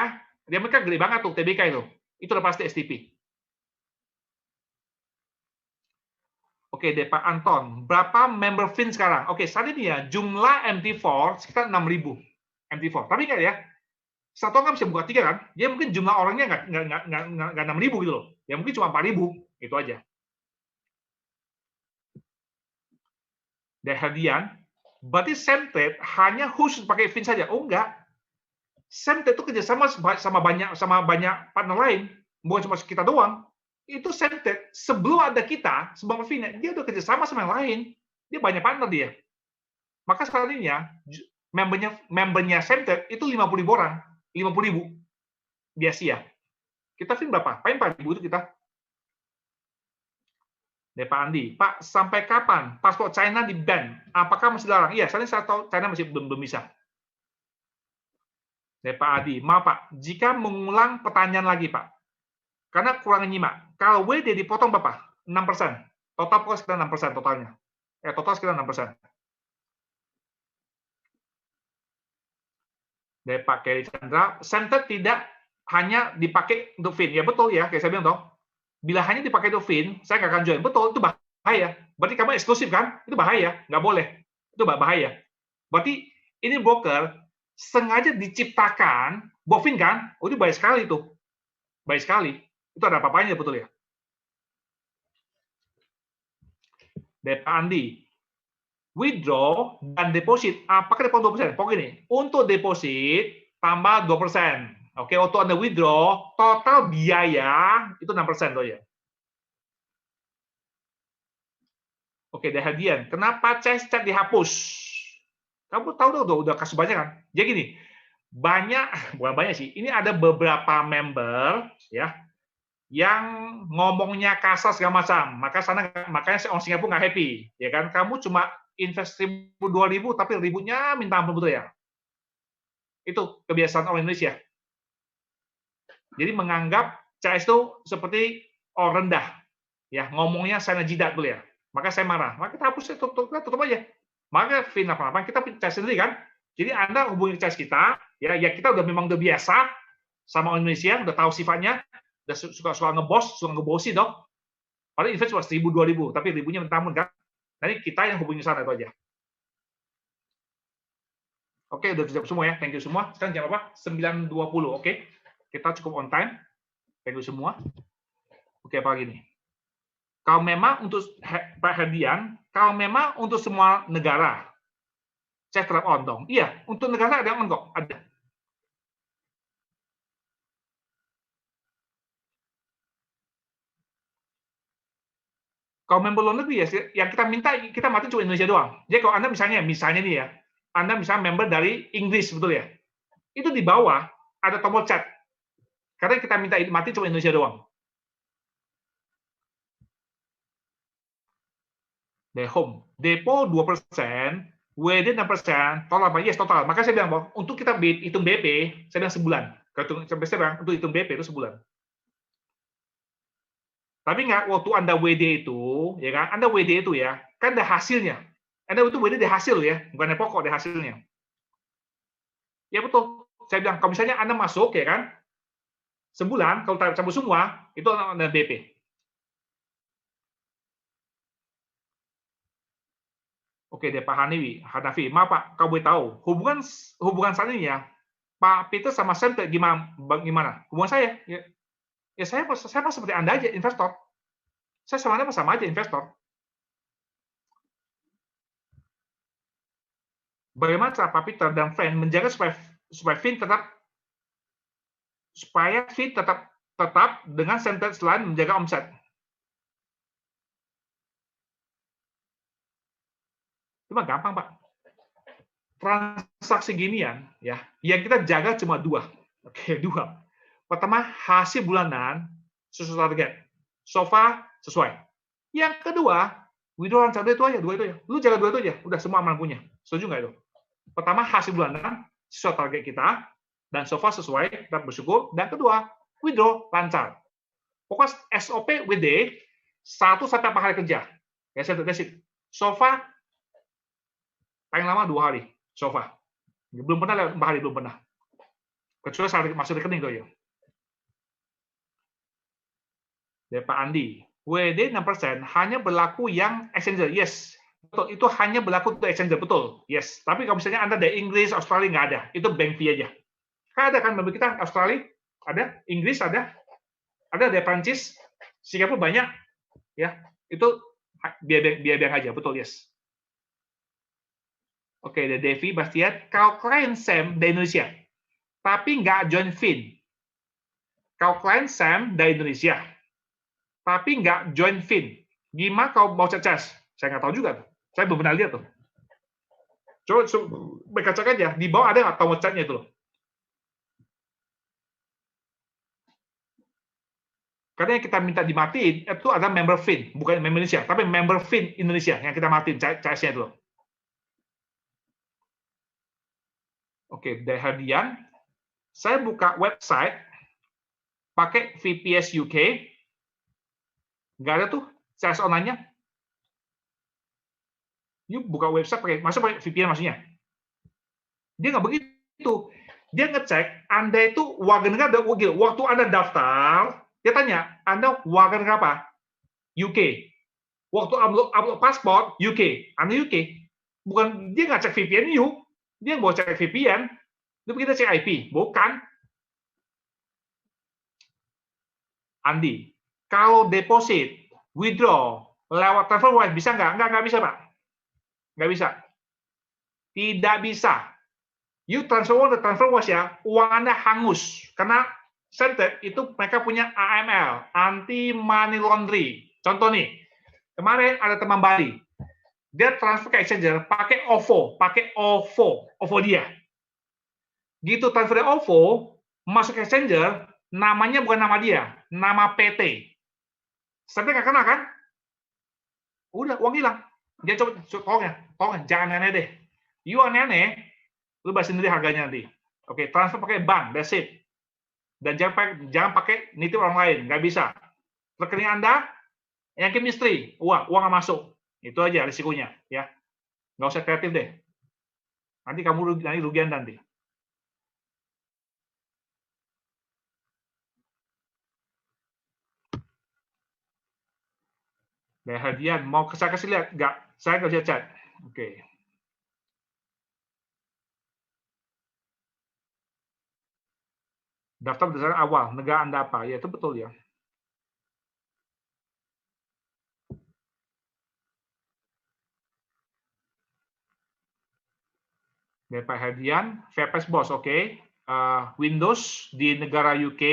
Speaker 1: di Amerika gede banget tuh TBK itu. Itu udah pasti STP. Oke deh Pak Anton, berapa member Fin sekarang? Oke, saat ini ya, jumlah MT4 sekitar 6.000 MT4. Tapi kan ya, satu orang bisa buka 3 kan? Dia mungkin jumlah orangnya nggak 6.000 gitu loh. Ya mungkin cuma 4.000, itu aja. Dan Herdian, berarti Semtrade hanya khusus pakai Fin saja? Oh enggak. Semtrade itu kerjasama sama banyak partner lain, bukan cuma kita doang. Itu Semtrade sebelum ada kita, sebelum Fin, dia udah kerjasama sama yang lain. Dia banyak partner dia. Maka sekalinya membernya Semtrade itu 50.000 orang, 50.000 di Asia. Kita Fin berapa? Paling 4.000 itu kita. Dari Pak Andi, Pak, sampai kapan paspor China di-ban? Apakah masih larang? Iya, saya tahu China masih belum bisa. Dari Pak Adi, maaf Pak, jika mengulang pertanyaan lagi Pak, karena kurang nyimak. Kalau WD dipotong berapa? 6%. Total sekitar 6% totalnya. Total sekitar 6%. Dari Pak Kelly Chandra, Semtrade tidak hanya dipakai untuk Fin. Ya betul ya, kayak saya bilang toh. Bila hanya dipakai untuk Fin, saya nggak akan join. Betul, itu bahaya. Berarti kamu eksklusif kan? Itu bahaya, nggak boleh. Itu bahaya. Berarti ini broker sengaja diciptakan, Bofin kan? Oh, itu baik sekali itu. Baik sekali. Itu ada apa-apanya betul ya? Dari Pak Andi, withdraw dan deposit, apakah deposit 2%? Pokoknya ini, untuk deposit tambah 2%. Oke, untuk Anda withdraw, total biaya itu 6% loh ya. Oke, dari Hadian, kenapa chat dihapus? Kamu tahu udah kasus banyak kan? Jadi gini, bukan banyak sih. Ini ada beberapa member ya yang ngomongnya kasar segala macam, makanya orang Singapura nggak happy, ya kan? Kamu cuma invest 1.000 2.000 tapi ribunya minta ampun betul ya. Itu kebiasaan orang Indonesia. Jadi menganggap CS itu seperti orang rendah, ya ngomongnya saya jidat dulu ya. Maka saya marah, maka kita hapus, tutup aja. Maka Fin 88 kita CS sendiri kan. Jadi Anda hubungi CS kita, ya kita memang udah biasa sama orang Indonesia, udah tahu sifatnya, udah suka ngebos, suka ngebosi dong. Padahal invest cuma 1.000 2.000, tapi ribunya minta ampun kan. Nanti kita yang hubungi sana itu aja. Oke, udah jawab semua ya. Thank you semua. Sekarang jam apa? 9.20. Oke. Kita cukup on time. Thank you semua. Oke, apa lagi nih? Kalau memang untuk Pak Herdian, kalau memang untuk semua negara, saya tetap on dong. Iya, untuk negara ada on kok. Ada. Kalau member luar negeri ya, yang kita minta kita mati cuma Indonesia doang. Jadi kalau Anda misalnya nih ya, Anda misalnya member dari Inggris betul ya, itu di bawah ada tombol chat. Karena kita minta mati cuma Indonesia doang. Dari home, depo 2%, WD 6%, total apa? Yes, total. Maka saya bilang, untuk kita hitung BP, saya bilang sebulan. Saya bilang, untuk hitung BP itu sebulan. Tapi nggak, waktu Anda WD itu, ya kan? Anda WD itu ya, kan ada hasilnya. Anda itu WD ada hasil ya, bukan ada pokok, ada hasilnya. Ya betul. Saya bilang, kalau misalnya Anda masuk, ya kan, sebulan, kalau campur semua, itu Anda BP. Oke, deh Pak Hanafi. Maaf Pak, kau boleh tahu, hubungan saat ini ya, Pak Peter sama Sam gimana? Hubungan saya? Ya saya seperti Anda aja, investor. Saya sama Anda sama aja, investor. Bagaimana cara Pak Peter dan Fan menjaga supaya Fin tetap dengan sentence lain menjaga omset? Cuma gampang, Pak. Transaksi ginian, ya, yang kita jaga cuma dua. Oke, dua. Pertama, hasil bulanan sesuai target. So far, sesuai. Yang kedua, withdrawal lancar, itu aja, dua itu ya. Lu jaga dua itu aja, udah semua aman punya. Setuju nggak itu? Pertama, hasil bulanan sesuai target kita, dan so far sesuai, kita bersyukur. Dan kedua, withdraw lancar. Pokoknya SOP WD 1 sampai 4 hari kerja. Ya, saya desit. So far paling lama 2 hari. So far. Belum pernah lewat 4 hari, belum pernah. Kecuali saat masuk rekening itu ya. Dari Pak Andi. WD 6% hanya berlaku yang exchanger. Yes. Betul, itu hanya berlaku untuk exchanger, betul. Yes. Tapi kalau misalnya Anda dari Inggris, Australia nggak ada. Itu bank fee aja. Kan ada kan member kita Australia, ada, Inggris ada dari Prancis, Singapura banyak, ya. Itu biar aja, betul, yes. Oke, dari Devi, Bastian, kalau klien Sam dari Indonesia, tapi nggak join Fin. Kalau klien Sam dari Indonesia, tapi nggak join Fin. Gimana kalau mau cas? Saya nggak tahu juga. Saya belum pernah lihat tuh. Coba mereka cek aja. Di bawah ada nggak tombol chatnya itu loh. Karena yang kita minta dimatiin itu adalah member Fin, bukan member Indonesia, tapi member Fin Indonesia yang kita matiin CS-nya itu loh. Oke, dari Herdian, saya buka website pakai VPS UK, nggak ada tuh CS online-nya. You buka website pakai VPN maksudnya. Dia nggak begitu. Dia ngecek Anda itu warga negara waktu Anda daftar, dia tanya Anda warga negara apa? UK. Waktu upload paspor UK, Anda UK. Bukan dia nggak cek VPN you, dia mau cek VPN, itu kita cek IP, bukan. Andi, kalau deposit, withdraw, lewat TransferWise bisa nggak? Nggak bisa, Pak. Nggak bisa. Tidak bisa. You TransferWise ya, uang Anda hangus. Karena Centet itu mereka punya AML, anti money laundry. Contoh nih, kemarin ada teman Bali, dia transfer ke exchanger pakai OVO dia. Gitu transfer OVO masuk ke exchanger, Namanya bukan nama dia, nama PT. Sampai nggak kenal kan? Udah, uang hilang. Dia coba, tolong ya, jangan aneh deh. You aneh-aneh, lu bahas sendiri harganya nanti. Oke, transfer pakai bank, that's it. Dan jangan pakai nitip orang lain, nggak bisa. Rekening Anda, yang chemistry, uang nggak masuk. Itu aja risikonya, ya. Nggak usah kreatif deh. Nanti kamu rugian nanti. Dari hadiah, mau saya kasih lihat? Nggak, saya nggak bisa chat. Oke. Daftar berdasarkan awal, negara Anda apa? Ya, itu betul ya. Dari Pak Hadian, VPS Boss, oke. Windows di negara UK,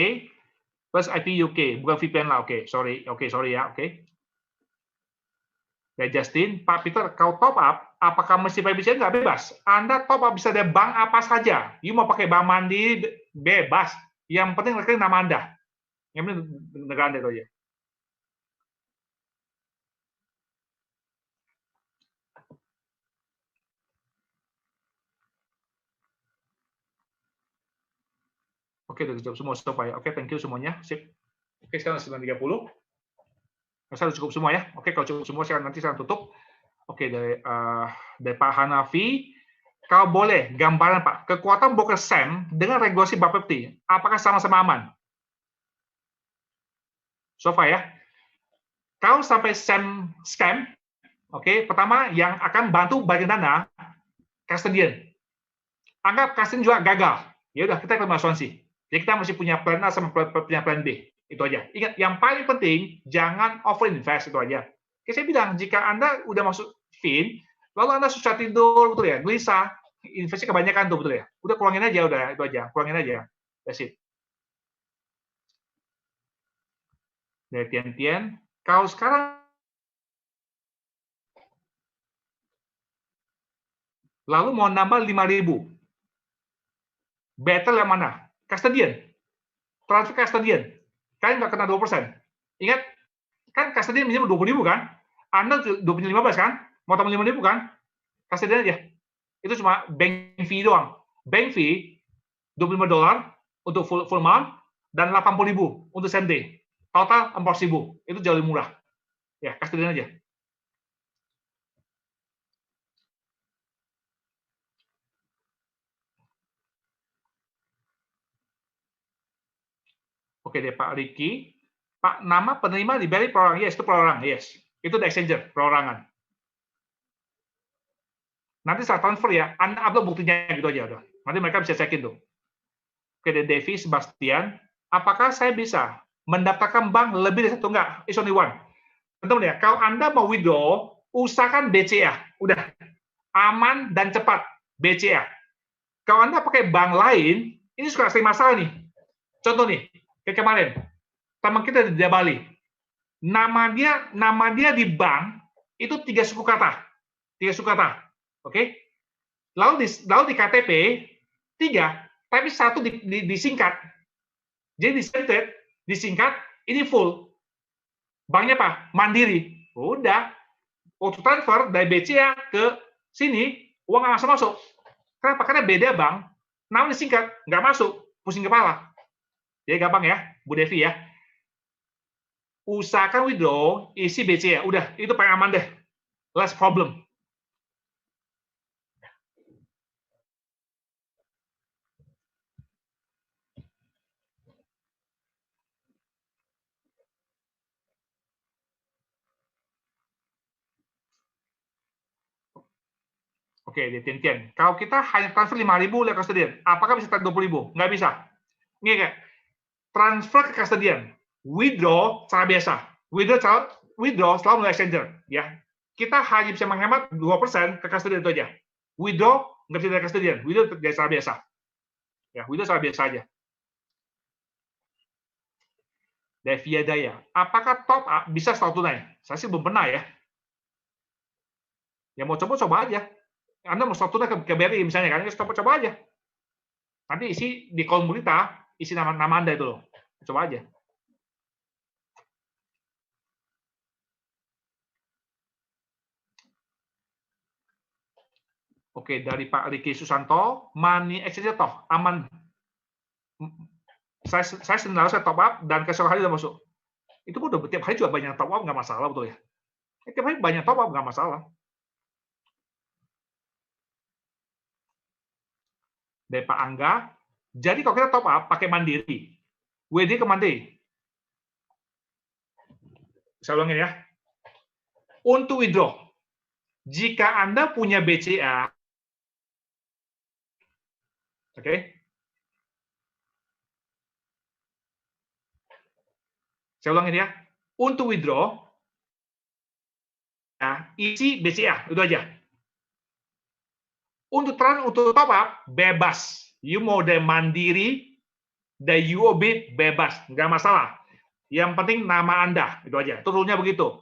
Speaker 1: plus IP UK, bukan VPN lah, oke. Sorry ya, oke. Dari Justin, Pak Peter, kau top up, apakah mesti pakai BCA? Nggak bebas. Anda top up bisa dari bank apa saja. You mau pakai bank Mandiri, bebas. Yang penting rekening nama Anda. Yang penting negara Anda itu aja. Oke, udah dijawab semua stop ya. Oke, thank you semuanya. Sip. Oke, sekarang 9.30. Saya cukup semua ya. Oke, kalau cukup semua, nanti saya tutup. Oke, dari Pak Hanafi, kalau boleh gambaran Pak, kekuatan broker SEM dengan regulasi Bapepti, apakah sama-sama aman? Sofa ya. Kalau sampai SEM scam, oke, pertama yang akan bantu bagi dana, custodian. Anggap custodian juga gagal. Ya udah, kita akan asuransi. Jadi kita masih punya plan A sama punya plan B. Itu aja. Ingat, yang paling penting, jangan over invest, itu aja. Oke, saya bilang, jika Anda udah masuk fin, lalu Anda susah tidur, betul ya, gelisah, investasi kebanyakan tuh, betul ya. Udah kurangin aja, udah, itu aja. Kurangin aja. That's it. Dari Tian-Tian, kalau sekarang lalu mau nambah 5.000, better yang mana? Custodian. Transfer custodian. Kalian nggak kena 2%. Ingat, kan custodian minimum 20.000 kan? Anda 15 kan? Mau tambah 5.000 kan? Custodian aja. Itu cuma bank fee doang. Bank fee $25 untuk full month dan 80.000 untuk same day. Total 4.000. Itu jauh lebih murah. Ya, custodian aja. Oke deh Pak Riki. Pak, nama penerima di BRI perorangan. Yes, itu perorangan. Yes. Itu the exchanger, perorangan. Nanti saya transfer ya, Anda upload buktinya gitu aja. Udah. Nanti mereka bisa cekin tuh. Oke deh Devi, Sebastian. Apakah saya bisa mendaftarkan bank lebih dari satu? Enggak, it's only one. Teman-teman ya, kalau Anda mau withdraw, usahakan BCA. Udah. Aman dan cepat. BCA. Kalau Anda pakai bank lain, ini suka sering masalah nih. Contoh nih, kayak kemarin, teman kita di Bali, nama dia di bank itu 3 suku kata, oke? Lalu di KTP 3, tapi 1 disingkat. Jadi disingkat, ini full. Banknya apa? Mandiri. Udah, waktu transfer dari BCA ke sini, uang nggak masuk. Kenapa? Karena beda bank, nama disingkat, nggak masuk, pusing kepala. Jadi gampang ya, Bu Devi ya. Usahakan withdraw, isi BCA. Udah, itu paling aman deh. Less problem. Oke, di Tian. Kalau kita hanya transfer 5.000 lewat custodian, apakah bisa transfer 20.000? Nggak bisa. Ini kayak transfer ke custodian, withdraw cara biasa. Withdraw selalu melalui exchanger. Ya. Kita hanya bisa menghemat 2% ke custodian itu aja. Withdraw nggak bisa dari custodian. Withdraw dari cara biasa. Ya, withdraw cara biasa aja. Devia Daya, apakah top up bisa setelah tunai? Saya sih belum pernah ya. Ya mau coba aja. Anda mau stop tunai ke BRI misalnya kan, coba aja. Nanti isi di kolom berita, isi nama Anda itu loh. Coba aja. Oke, dari Pak Riki Susanto, money exchange toh aman. Saya sendiri saya top up dan kesel hari udah masuk. Itu pun udah tiap hari juga banyak top up nggak masalah, betul ya? Tiap hari banyak top up nggak masalah. Dari Pak Angga, jadi kalau kita top up pakai Mandiri, WD ke Mandiri. Saya ulangin ya. Untuk withdraw, jika Anda punya BCA, oke, saya ulangin ya. Untuk withdraw, ya, isi BCA, itu aja. Untuk top up, bebas. You mau dari Mandiri, dari UOB, bebas. Nggak masalah. Yang penting nama Anda, itu aja. Itu rule-nya begitu.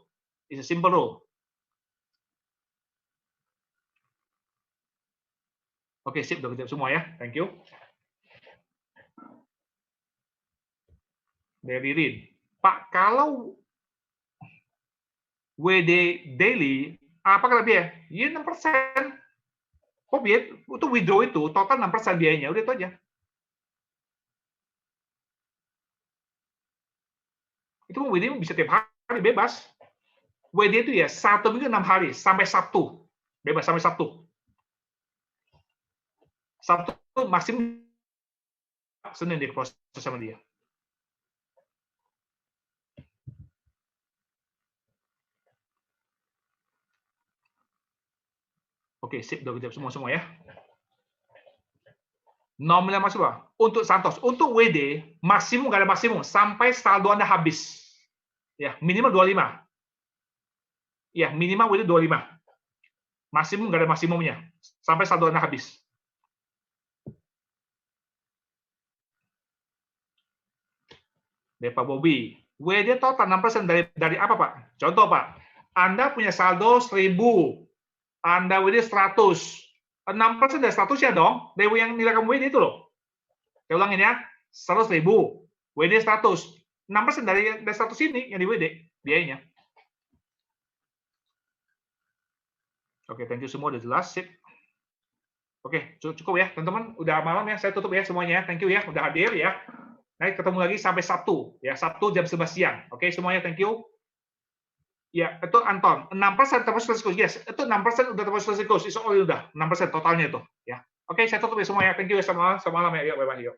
Speaker 1: It's a simple rule. Oke, sip, udah semua ya. Thank you. Dari Rin. Pak, kalau WD daily, apa kelebihannya? Ya 6%. Oh, untuk withdraw itu, total 6% biayanya. Udah itu aja. Itu WD bisa tiap hari, bebas. WD itu ya, 1 minggu 6 hari, sampai Sabtu. Bebas sampai Sabtu. Sabtu maksimum Senin dia proses sama dia. Oke, sip, udah jawab semua ya. Nominal masuk Pak. Untuk Santos, untuk WD maksimum nggak ada maksimum sampai saldo Anda habis. Ya, minimal 25. Ya, minimal WD 25. Maksimum nggak ada maksimumnya sampai saldo Anda habis. Dari Pak Bobi, WD total 6% dari apa Pak? Contoh Pak, Anda punya saldo 1.000, Anda WD 100, 6% dari 100 ya dong, dari yang nilai kamu WD itu loh. Saya ulangin ya, 100.000, WD 100, 6% dari 100 ini yang di WD, biayanya. Oke, thank you semua, udah jelas, sip. Oke, cukup ya, teman-teman. Udah malam ya, saya tutup ya semuanya. Thank you ya, udah hadir ya. Nah, ketemu lagi sampai Sabtu, ya, Sabtu jam 11 siang. Oke, semuanya, thank you. Ya, itu Anton, 6% terus risiko. Yes, itu 6% udah terus risiko. It's all udah 6% totalnya itu, ya. Oke, saya tutup ya semuanya. Thank you, selamat malam ya. Yuk, bye-bye. Yuk.